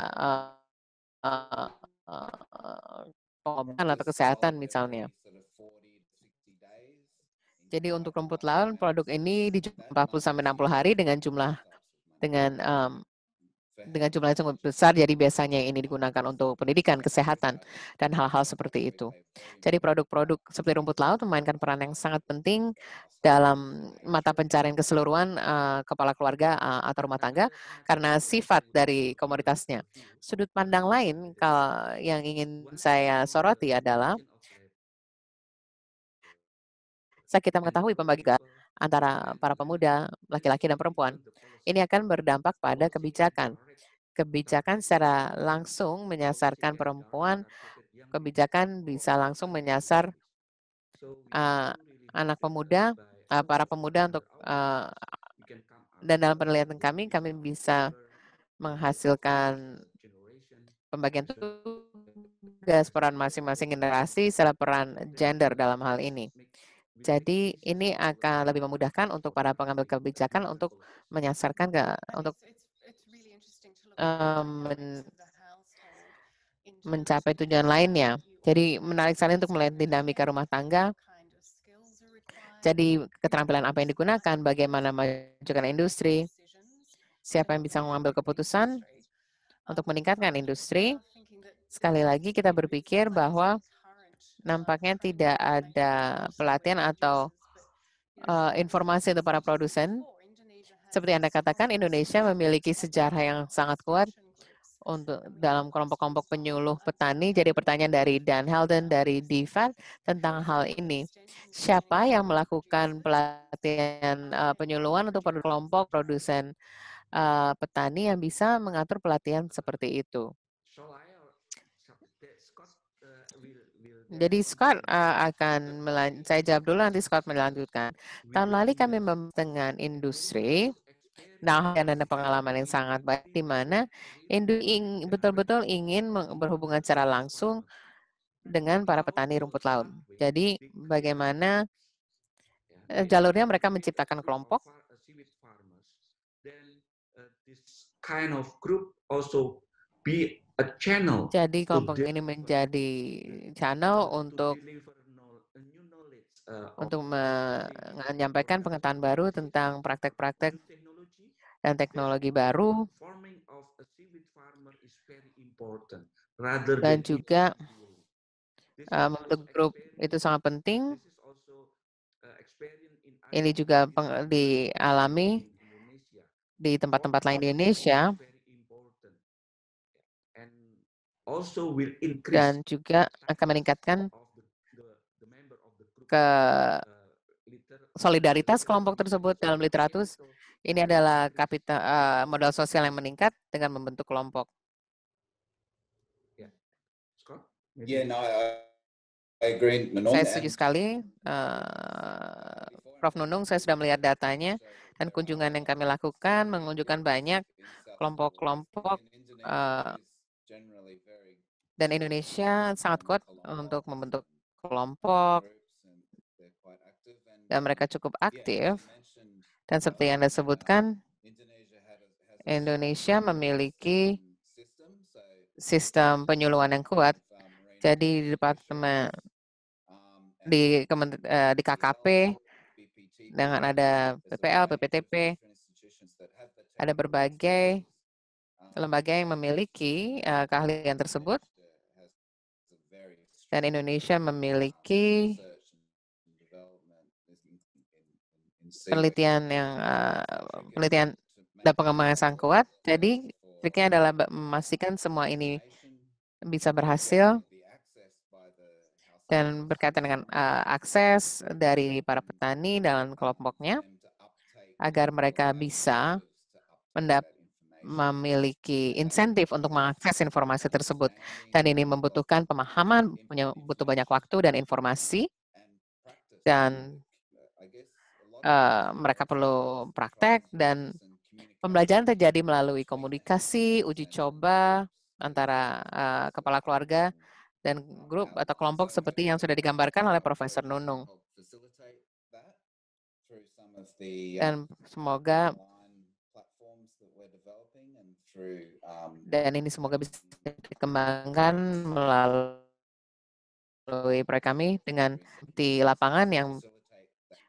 pengobatan atau kesehatan misalnya. Jadi untuk rumput laut, produk ini dijual 40-60 hari dengan jumlah dengan jumlah yang cukup besar, jadi biasanya ini digunakan untuk pendidikan, kesehatan, dan hal-hal seperti itu. Jadi produk-produk seperti rumput laut memainkan peran yang sangat penting dalam mata pencarian keseluruhan kepala keluarga atau rumah tangga karena sifat dari komoditasnya. Sudut pandang lain yang ingin saya soroti adalah saat kita mengetahui pembagian antara para pemuda, laki-laki dan perempuan, ini akan berdampak pada kebijakan. Kebijakan secara langsung menyasarkan perempuan, kebijakan bisa langsung menyasar anak pemuda, para pemuda untuk dan dalam penelitian kami bisa menghasilkan pembagian tugas peran masing-masing generasi serta peran gender dalam hal ini. Jadi ini akan lebih memudahkan untuk para pengambil kebijakan untuk menyasarkan untuk mencapai tujuan lainnya. Jadi menarik sekali untuk melihat dinamika rumah tangga. Jadi keterampilan apa yang digunakan, bagaimana memajukan industri, siapa yang bisa mengambil keputusan untuk meningkatkan industri. Sekali lagi kita berpikir bahwa nampaknya tidak ada pelatihan atau informasi untuk para produsen. Seperti Anda katakan, Indonesia memiliki sejarah yang sangat kuat untuk dalam kelompok-kelompok penyuluh petani. Jadi pertanyaan dari Dan Helden dari DFAT tentang hal ini. Siapa yang melakukan pelatihan penyuluhan untuk kelompok produsen petani yang bisa mengatur pelatihan seperti itu? Jadi Scott saya jawab dulu, nanti Scott melanjutkan. Tahun lalu kami dengan industri. Nah, ada pengalaman yang sangat baik di mana betul-betul ingin berhubungan secara langsung dengan para petani rumput laut. Jadi, bagaimana jalurnya mereka menciptakan kelompok. Jadi, kelompok ini menjadi channel untuk menyampaikan pengetahuan baru tentang praktek-praktek dan teknologi baru, dan juga membentuk grup itu sangat penting. Ini juga dialami di tempat-tempat lain di Indonesia, dan juga akan meningkatkan solidaritas kelompok tersebut dalam literatur. Ini adalah modal sosial yang meningkat dengan membentuk kelompok. I agree, Saya setuju sekali, Prof. Nunung. Saya sudah melihat datanya dan kunjungan yang kami lakukan menunjukkan banyak kelompok-kelompok dan Indonesia sangat kuat untuk membentuk kelompok dan mereka cukup aktif. Dan seperti yang Anda sebutkan, Indonesia memiliki sistem penyuluhan yang kuat. Jadi di departemen di KKP dengan ada PPL, PPTP, ada berbagai lembaga yang memiliki keahlian tersebut, dan Indonesia memiliki penelitian dan pengembangan yang sangat kuat. Jadi triknya adalah memastikan semua ini bisa berhasil dan berkaitan dengan akses dari para petani dalam kelompoknya agar mereka bisa memiliki insentif untuk mengakses informasi tersebut. Dan ini membutuhkan pemahaman, butuh banyak waktu dan informasi, dan mereka perlu praktek, dan pembelajaran terjadi melalui komunikasi, uji coba antara kepala keluarga dan grup atau kelompok seperti yang sudah digambarkan oleh Profesor Nunung. Dan semoga ini semoga bisa dikembangkan melalui proyek kami dengan di lapangan yang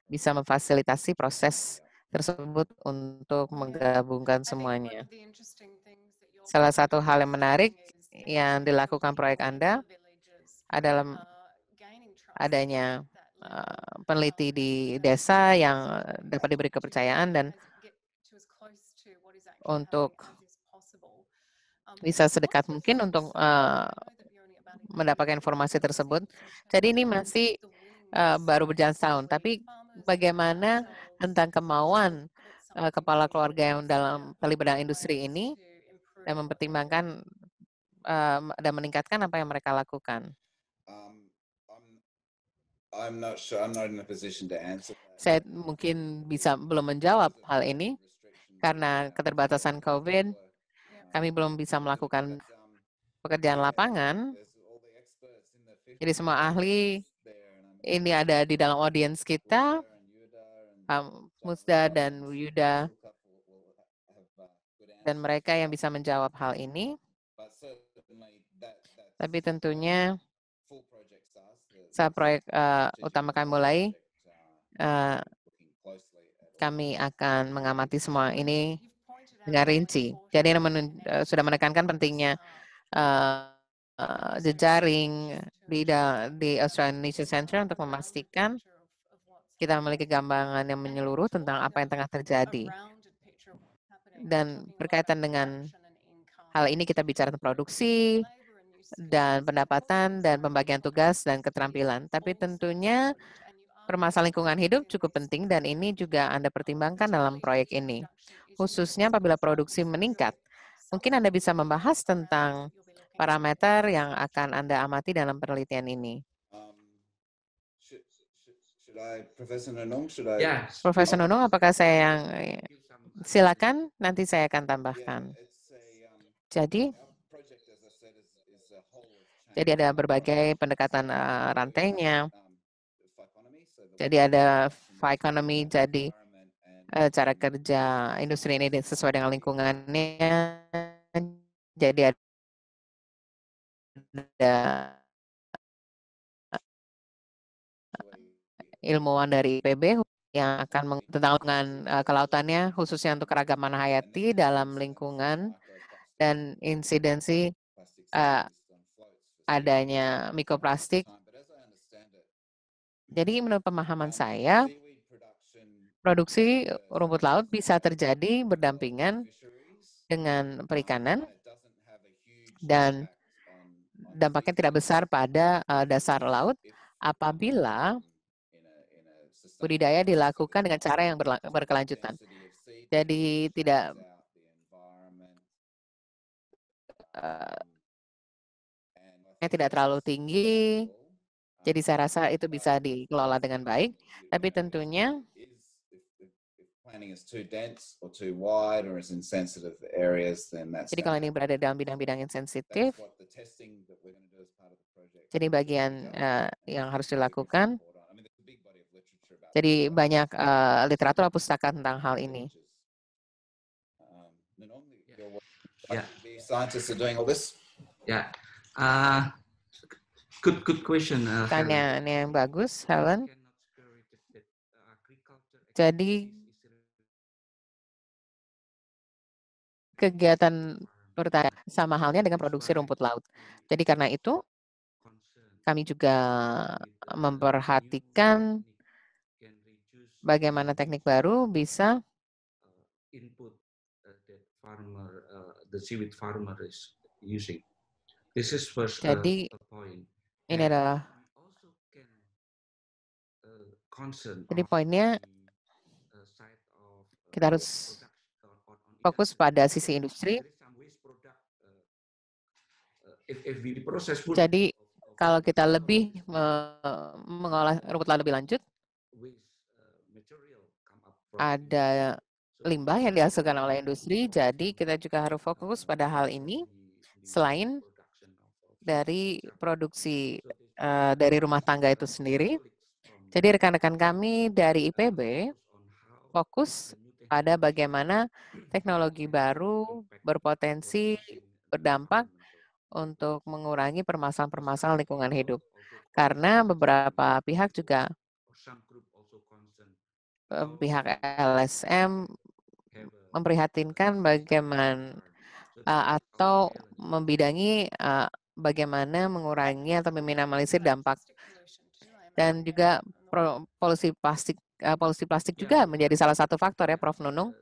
bisa memfasilitasi proses tersebut untuk menggabungkan semuanya. Salah satu hal yang menarik yang dilakukan proyek Anda adalah adanya peneliti di desa yang dapat diberi kepercayaan dan untuk bisa sedekat mungkin untuk mendapatkan informasi tersebut. Jadi ini masih baru berjalan setahun, tapi bagaimana tentang kemauan kepala keluarga yang dalam terlibat dalam industri ini dan mempertimbangkan dan meningkatkan apa yang mereka lakukan. Saya mungkin belum menjawab hal ini karena keterbatasan COVID. Kami belum bisa melakukan pekerjaan lapangan. Jadi semua ahli ini ada di dalam audiens kita, Pak Musda dan Yuda, dan mereka yang bisa menjawab hal ini. Tapi tentunya saat proyek utama kami mulai, kami akan mengamati semua ini dengan rinci. Jadi sudah menekankan pentingnya jejaring di Australian Indonesia Center untuk memastikan kita memiliki gambaran yang menyeluruh tentang apa yang tengah terjadi. Dan berkaitan dengan hal ini kita bicara tentang produksi dan pendapatan dan pembagian tugas dan keterampilan. Tapi tentunya permasalahan lingkungan hidup cukup penting dan ini juga Anda pertimbangkan dalam proyek ini. Khususnya apabila produksi meningkat. Mungkin Anda bisa membahas tentang parameter yang akan Anda amati dalam penelitian ini. Profesor Nunung, apakah saya yang silakan? Nanti saya akan tambahkan. Jadi ada berbagai pendekatan rantainya. Jadi ada economy, jadi cara kerja industri ini sesuai dengan lingkungannya. Jadi ada ilmuwan dari IPB yang akan tentang kelautannya, khususnya untuk keragaman hayati dalam lingkungan dan insidensi adanya mikroplastik. Jadi menurut pemahaman saya, produksi rumput laut bisa terjadi berdampingan dengan perikanan dan dampaknya tidak besar pada dasar laut apabila budidaya dilakukan dengan cara yang berkelanjutan. Jadi tidak terlalu tinggi. Jadi saya rasa itu bisa dikelola dengan baik. Tapi tentunya jadi kalau ini berada dalam bidang-bidang yang sensitif, jadi bagian yang harus dilakukan. Jadi banyak literatur atau pustaka tentang hal ini. Ya, good question. Tanya ini yang bagus, Helen. Jadi kegiatan pertanian sama halnya dengan produksi rumput laut. Jadi karena itu kami juga memperhatikan bagaimana teknik baru bisa input that farmer, the seaweed farmer is using. This is first Jadi point. Ini adalah jadi poinnya kita harus fokus pada sisi industri. Jadi kalau kita lebih mengolah rumput laut lebih lanjut, ada limbah yang dihasilkan oleh industri, jadi kita juga harus fokus pada hal ini selain dari produksi dari rumah tangga itu sendiri. Jadi rekan-rekan kami dari IPB fokus pada bagaimana teknologi baru berpotensi berdampak untuk mengurangi permasalahan-permasalahan lingkungan hidup. Karena beberapa pihak juga pihak LSM memprihatinkan bagaimana atau membidangi bagaimana mengurangi atau meminimalisir dampak, dan juga polusi plastik juga menjadi salah satu faktor ya, Prof. Nunung.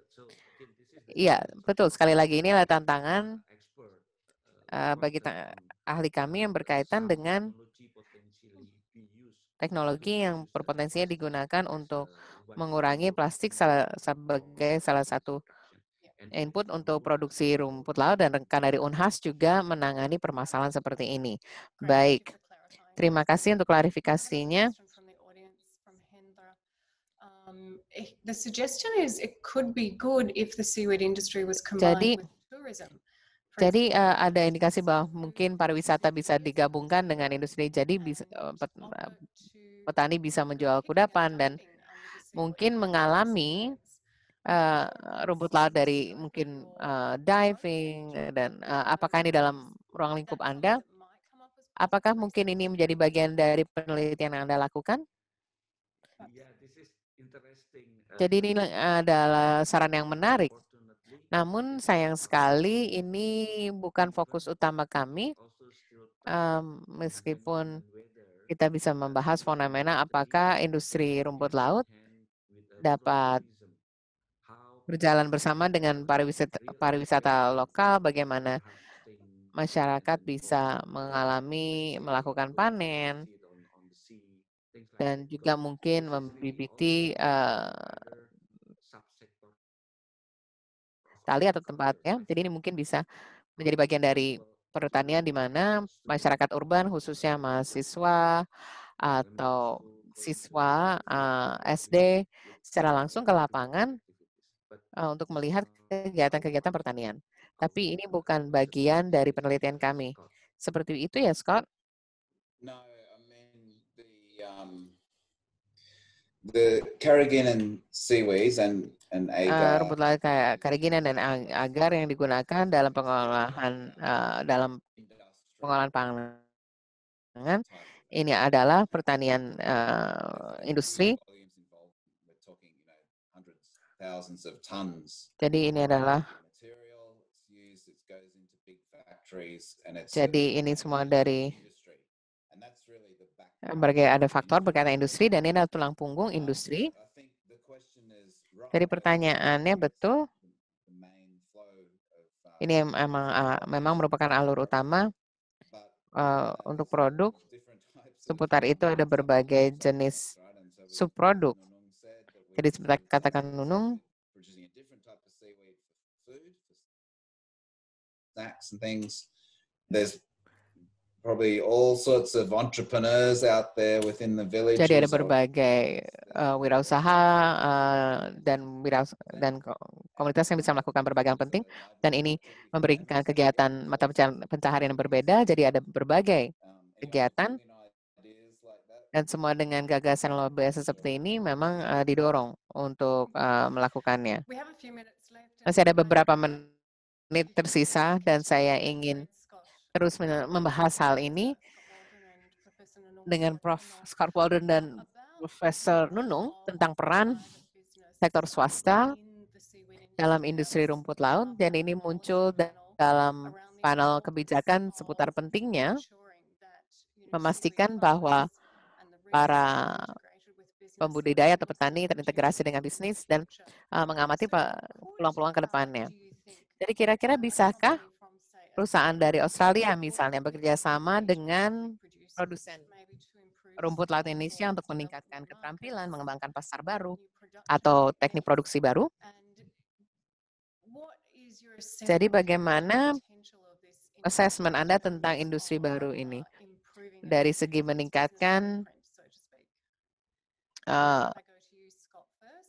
Iya, betul. Sekali lagi inilah tantangan bagi ahli kami yang berkaitan dengan teknologi yang berpotensinya digunakan untuk mengurangi plastik sebagai salah satu input untuk produksi rumput laut, dan rekan dari Unhas juga menangani permasalahan seperti ini. Baik, terima kasih untuk klarifikasinya. The suggestion is it could be good if the seaweed industry was combined with tourism. Jadi ada indikasi bahwa mungkin pariwisata bisa digabungkan dengan industri. Jadi petani bisa menjual kudapan dan mungkin mengalami rumput laut dari mungkin diving, dan apakah ini dalam ruang lingkup Anda? Apakah mungkin ini menjadi bagian dari penelitian yang Anda lakukan? Jadi ini adalah saran yang menarik. Namun sayang sekali ini bukan fokus utama kami, meskipun kita bisa membahas fenomena apakah industri rumput laut dapat berjalan bersama dengan pariwisata lokal, bagaimana masyarakat bisa melakukan panen, dan juga mungkin membibiti tali atau tempat ya. Jadi ini mungkin bisa menjadi bagian dari pertanian di mana masyarakat urban, khususnya mahasiswa atau siswa SD secara langsung ke lapangan untuk melihat kegiatan-kegiatan pertanian. Tapi ini bukan bagian dari penelitian kami. Seperti itu ya, Scott? No, I mean the carrageenan seaweeds and agar. Rumput laut kayak carrageenan dan agar yang digunakan dalam pengolahan pangan ini adalah pertanian industri. Jadi ini adalah ini semua dari berbagai ada faktor berkaitan industri, dan ini adalah tulang punggung industri. Jadi pertanyaannya betul, ini memang merupakan alur utama untuk produk. Seputar itu ada berbagai jenis subproduk. Jadi seperti katakan Nunung, snacks and things. There's probably all sorts of entrepreneurs out there within the villages. Jadi ada berbagai wirausaha dan komunitas yang bisa melakukan berbagai yang penting, dan ini memberikan kegiatan mata pencaharian yang berbeda. Jadi ada berbagai kegiatan, dan semua dengan gagasan luar biasa seperti ini memang didorong untuk melakukannya. Masih ada beberapa menit tersisa, dan saya ingin terus membahas hal ini dengan Prof. Scott Walden dan Profesor Nunung tentang peran sektor swasta dalam industri rumput laut, dan ini muncul dalam panel kebijakan seputar pentingnya memastikan bahwa para pembudidaya atau petani terintegrasi dengan bisnis dan mengamati peluang-peluang ke depannya. Jadi kira-kira bisakah perusahaan dari Australia misalnya bekerja sama dengan produsen rumput laut Indonesia untuk meningkatkan keterampilan, mengembangkan pasar baru, atau teknik produksi baru? Jadi bagaimana assessment Anda tentang industri baru ini? Dari segi meningkatkan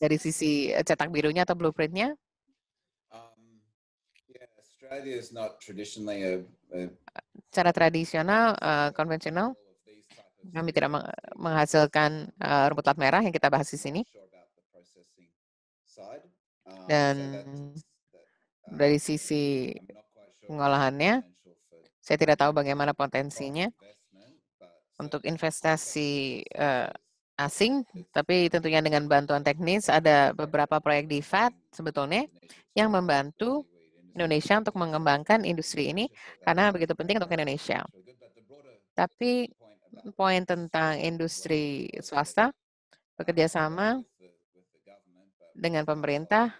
dari sisi cetak birunya atau blueprint-nya? Secara tradisional, konvensional, kami tidak menghasilkan rumput laut merah yang kita bahas di sini. Dan dari sisi pengolahannya, saya tidak tahu bagaimana potensinya untuk investasi asing, tapi tentunya dengan bantuan teknis ada beberapa proyek di FAT sebetulnya yang membantu Indonesia untuk mengembangkan industri ini karena begitu penting untuk Indonesia. Tapi poin tentang industri swasta bekerja sama dengan pemerintah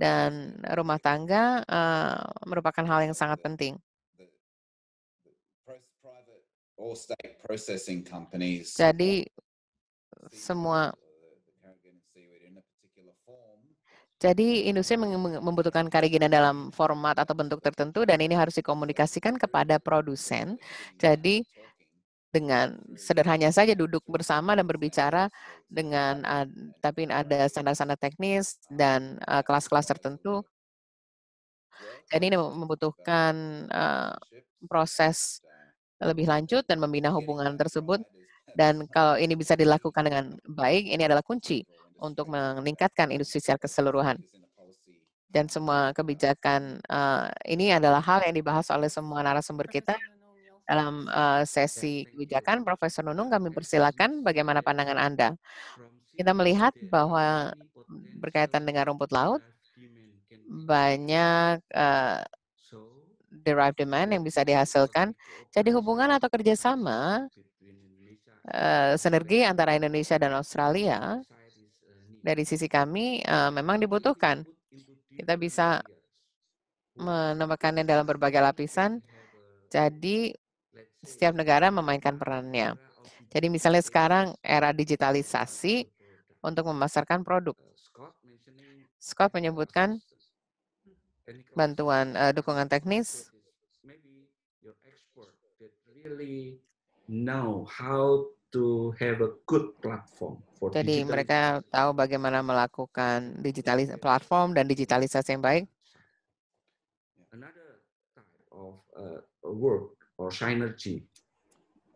dan rumah tangga merupakan hal yang sangat penting. Jadi industri membutuhkan keyakinan dalam format atau bentuk tertentu dan ini harus dikomunikasikan kepada produsen. Jadi dengan sederhananya saja duduk bersama dan berbicara dengan tapi ada standar-standar teknis dan kelas-kelas tertentu. Jadi ini membutuhkan proses lebih lanjut dan membina hubungan tersebut. Dan kalau ini bisa dilakukan dengan baik, ini adalah kunci untuk meningkatkan industri secara keseluruhan. Dan semua kebijakan ini adalah hal yang dibahas oleh semua narasumber kita dalam sesi kebijakan. Profesor Nunung, kami persilakan bagaimana pandangan Anda. Kita melihat bahwa berkaitan dengan rumput laut, banyak derived demand yang bisa dihasilkan. Jadi hubungan atau kerjasama sinergi antara Indonesia dan Australia dari sisi kami memang dibutuhkan. Kita bisa menambahkannya dalam berbagai lapisan. Jadi setiap negara memainkan perannya. Jadi misalnya sekarang era digitalisasi untuk memasarkan produk. Scott menyebutkan bantuan dukungan teknis. Jadi mereka tahu bagaimana melakukan platform dan digitalisasi yang baik.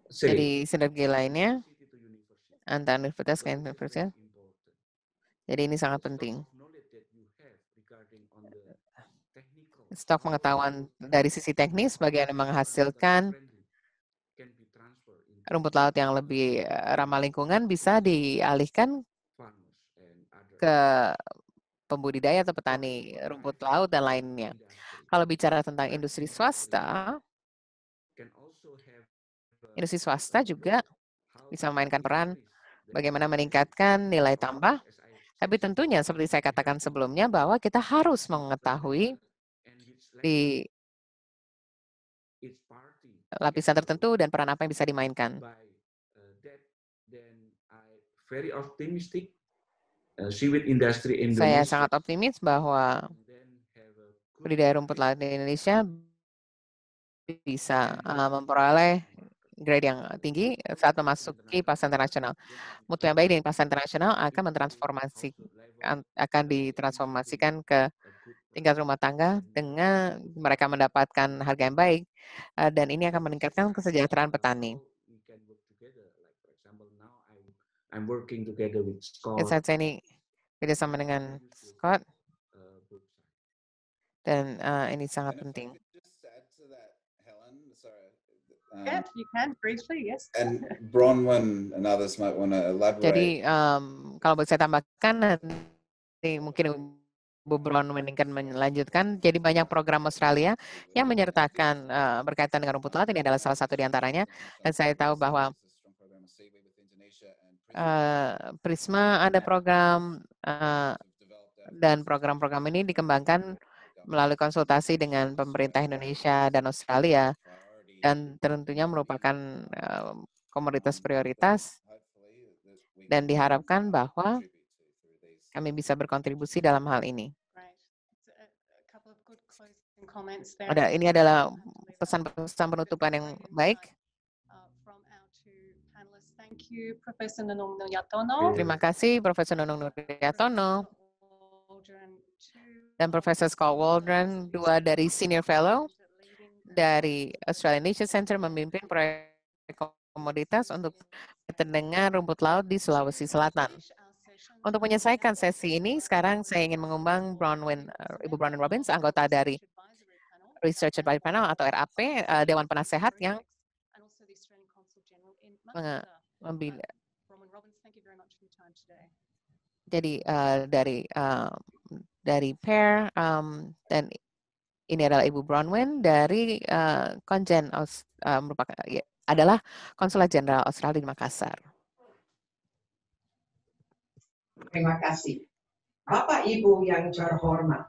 Jadi sinergi lainnya antara universitas ke universitas. Jadi ini sangat penting. Stok pengetahuan dari sisi teknis bagaimana menghasilkan rumput laut yang lebih ramah lingkungan bisa dialihkan ke pembudidaya atau petani rumput laut dan lainnya. Kalau bicara tentang industri swasta juga bisa memainkan peran bagaimana meningkatkan nilai tambah. Tapi tentunya seperti saya katakan sebelumnya bahwa kita harus mengetahui di lapisan tertentu dan peran apa yang bisa dimainkan. Saya sangat optimis bahwa budidaya rumput laut di Indonesia bisa memperoleh grade yang tinggi saat memasuki pasar internasional. Mutu yang baik di pasar internasional akan ditransformasikan ke tingkat rumah tangga dengan mereka mendapatkan harga yang baik dan ini akan meningkatkan kesejahteraan petani. Saat saya ini bekerjasama dengan Scott dan ini sangat penting. Yeah, you can briefly, yes. And Bronwyn and others might want to elaborate. Jadi kalau boleh saya tambahkan nanti mungkin Bu Bronwyn akan melanjutkan. Jadi banyak program Australia yang menyertakan berkaitan dengan rumput laut. Ini adalah salah satu di antaranya. Dan saya tahu bahwa Prisma ada program dan program-program ini dikembangkan melalui konsultasi dengan pemerintah Indonesia dan Australia. Dan tentunya merupakan komoditas prioritas dan diharapkan bahwa kami bisa berkontribusi dalam hal ini. Ini adalah pesan-pesan penutupan yang baik. Terima kasih Profesor Nunung Nuryatono dan Profesor Scott Waldron, dua dari Senior Fellow dari Australian Nature Center memimpin proyek komoditas untuk dengan rumput laut di Sulawesi Selatan. Untuk menyelesaikan sesi ini, sekarang saya ingin mengundang Ibu Bronwyn Robbins, anggota dari Research Advisory Panel atau RAP, Dewan Penasehat yang Jadi dari PAIR dan ini adalah Ibu Bronwyn dari Konjen merupakan adalah Konsulat Jenderal Australia di Makassar. Terima kasih. Bapak Ibu yang terhormat,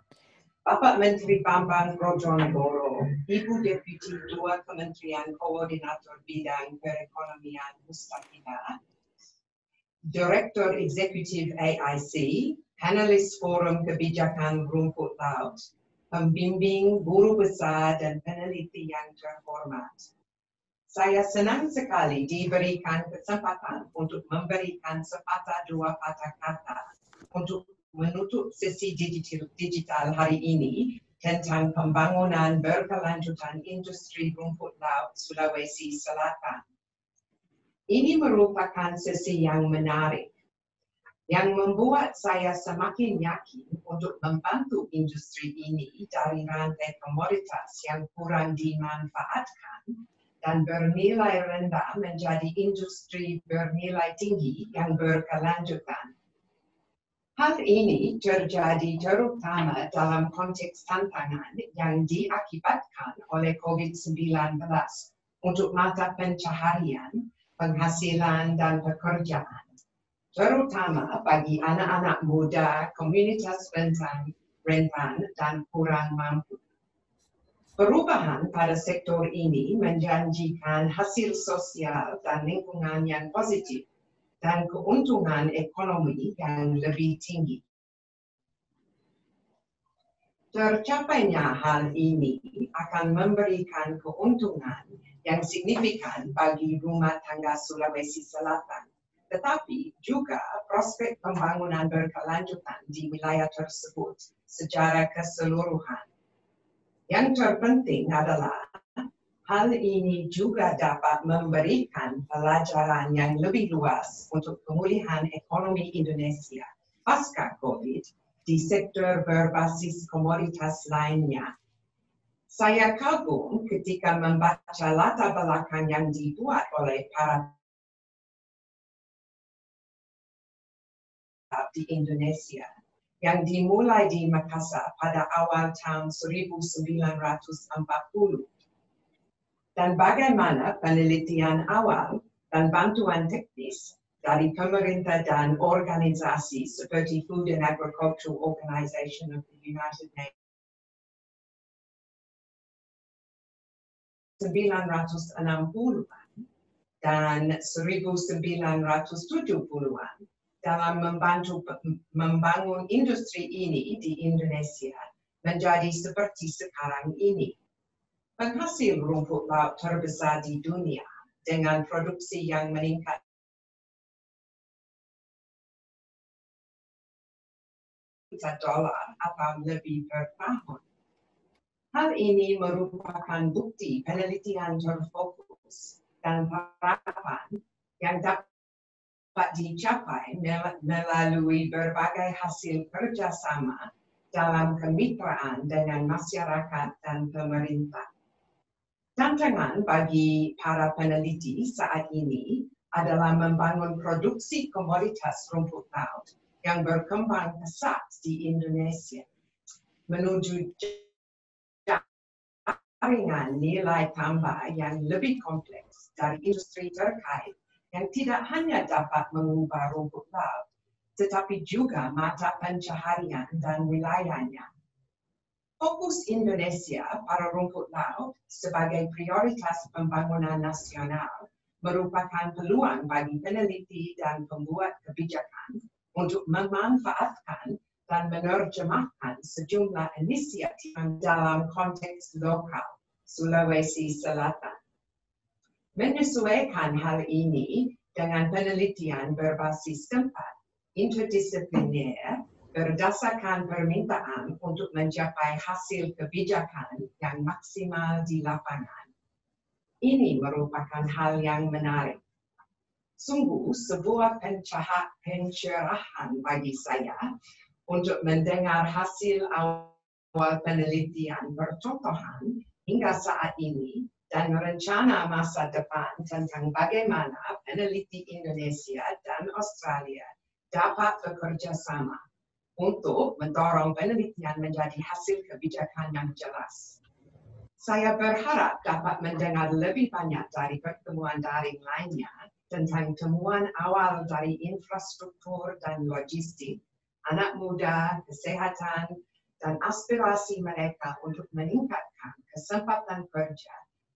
Bapak Menteri Bambang Brojonegoro, Ibu Deputi Ketua Kementerian Koordinator Bidang Perekonomian Mustaqillah, Direktur Eksekutif AIC, Panelis Forum Kebijakan Rumput Laut, pembimbing, guru besar, dan peneliti yang terhormat. Saya senang sekali diberikan kesempatan untuk memberikan sepatah dua patah kata untuk menutup sesi digital hari ini tentang pembangunan berkelanjutan industri rumput laut Sulawesi Selatan. Ini merupakan sesi yang menarik, yang membuat saya semakin yakin untuk membantu industri ini dari rantai komoditas yang kurang dimanfaatkan dan bernilai rendah menjadi industri bernilai tinggi yang berkelanjutan. Hal ini terjadi terutama dalam konteks tantangan yang diakibatkan oleh COVID-19 untuk mata pencaharian, penghasilan, dan pekerjaan, terutama bagi anak-anak muda, komunitas rentan, dan kurang mampu. Perubahan pada sektor ini menjanjikan hasil sosial dan lingkungan yang positif dan keuntungan ekonomi yang lebih tinggi. Tercapainya hal ini akan memberikan keuntungan yang signifikan bagi rumah tangga Sulawesi Selatan, tetapi juga prospek pembangunan berkelanjutan di wilayah tersebut secara keseluruhan. Yang terpenting adalah hal ini juga dapat memberikan pelajaran yang lebih luas untuk pemulihan ekonomi Indonesia pasca COVID di sektor berbasis komoditas lainnya. Saya kagum ketika membaca latar belakang yang dibuat oleh para di Indonesia yang dimulai di Makassar pada awal tahun 1940. Dan bagaimana penelitian awal dan bantuan teknis dari pemerintah dan organisasi seperti Food and Agricultural Organization of the United Nations 1960-an dan 1970-an dalam membantu membangun industri ini di Indonesia menjadi seperti sekarang ini. Penghasil rumput laut terbesar di dunia dengan produksi yang meningkat $1 atau lebih per tahun. Hal ini merupakan bukti penelitian terfokus dan harapan yang dapat dicapai melalui berbagai hasil kerjasama dalam kemitraan dengan masyarakat dan pemerintah. Tantangan bagi para peneliti saat ini adalah membangun produksi komoditas rumput laut yang berkembang pesat di Indonesia, menuju jaringan nilai tambah yang lebih kompleks dari industri terkait yang tidak hanya dapat mengubah rumput laut, tetapi juga mata pencaharian dan wilayahnya. Fokus Indonesia pada rumput laut sebagai prioritas pembangunan nasional merupakan peluang bagi peneliti dan pembuat kebijakan untuk memanfaatkan dan menerjemahkan sejumlah inisiatif dalam konteks lokal Sulawesi Selatan. Menyesuaikan hal ini dengan penelitian berbasis tempat, interdisipliner, berdasarkan permintaan untuk mencapai hasil kebijakan yang maksimal di lapangan. Ini merupakan hal yang menarik. Sungguh sebuah pencerahan bagi saya untuk mendengar hasil awal penelitian bercontohan hingga saat ini dan rencana masa depan tentang bagaimana peneliti Indonesia dan dan Australia dapat bekerja sama untuk mendorong penelitian menjadi hasil kebijakan yang jelas. Saya berharap dapat mendengar lebih banyak dari pertemuan daring lainnya tentang temuan awal dari infrastruktur dan logistik, anak muda, kesehatan, dan aspirasi mereka untuk meningkatkan kesempatan kerja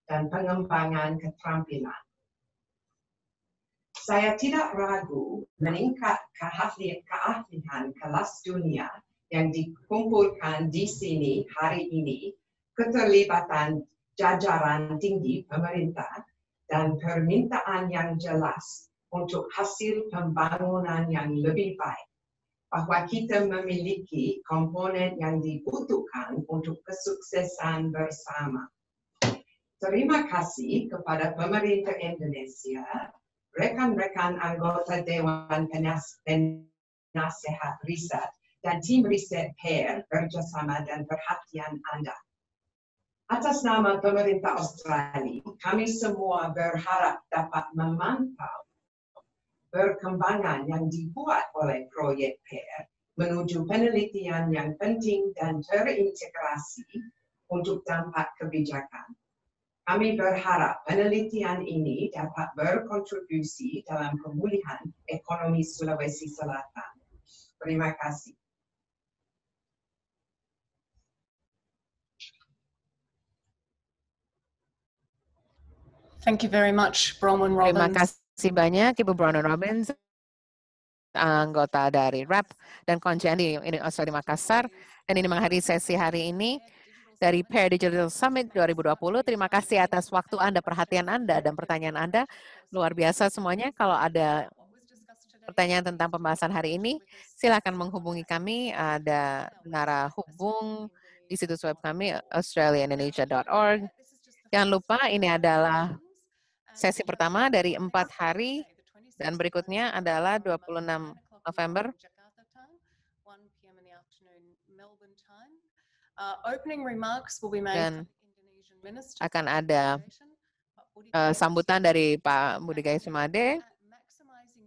dan pengembangan keterampilan. Saya tidak ragu meningkat keahlian kelas dunia yang dikumpulkan di sini hari ini, keterlibatan jajaran tinggi pemerintah, dan permintaan yang jelas untuk hasil pembangunan yang lebih baik, bahwa kita memiliki komponen yang dibutuhkan untuk kesuksesan bersama. Terima kasih kepada pemerintah Indonesia, rekan-rekan anggota Dewan Penasehat Riset, dan tim riset PAIR kerjasama dan perhatian Anda. Atas nama pemerintah Australia, kami semua berharap dapat memantau perkembangan yang dibuat oleh proyek PAIR menuju penelitian yang penting dan terintegrasi untuk dampak kebijakan. Kami berharap penelitian ini dapat berkontribusi dalam pemulihan ekonomi Sulawesi Selatan. Terima kasih. Thank you very much, Bronwyn Terima Robbins. kasih banyak, Ibu Bronwyn Robbins, anggota dari RAP dan konjen di Australia Makassar. Dan ini mengakhiri sesi hari ini dari PAIR Digital Summit 2020. Terima kasih atas waktu Anda, perhatian Anda, dan pertanyaan Anda. Luar biasa semuanya. Kalau ada pertanyaan tentang pembahasan hari ini, silakan menghubungi kami. Ada narahubung di situs web kami, australiaindonesia.org. Jangan lupa, ini adalah sesi pertama dari 4 hari, dan berikutnya adalah 26 November. Dan akan ada sambutan dari Pak Budi Gaya Sumade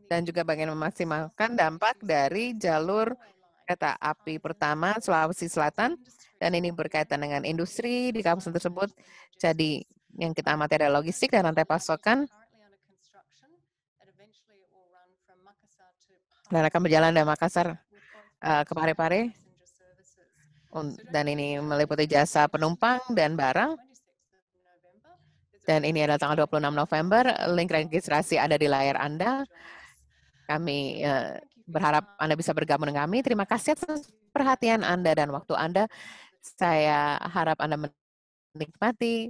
dan juga bagaimana memaksimalkan dampak dari jalur kereta api pertama Sulawesi Selatan, dan ini berkaitan dengan industri di kawasan tersebut. Jadi yang kita amati adalah logistik dan rantai pasokan, dan akan berjalan dari Makassar ke Parepare. Dan ini meliputi jasa penumpang dan barang. Dan ini adalah tanggal 26 November. Link registrasi ada di layar Anda. Kami berharap Anda bisa bergabung dengan kami. Terima kasih atas perhatian Anda dan waktu Anda. Saya harap Anda menikmati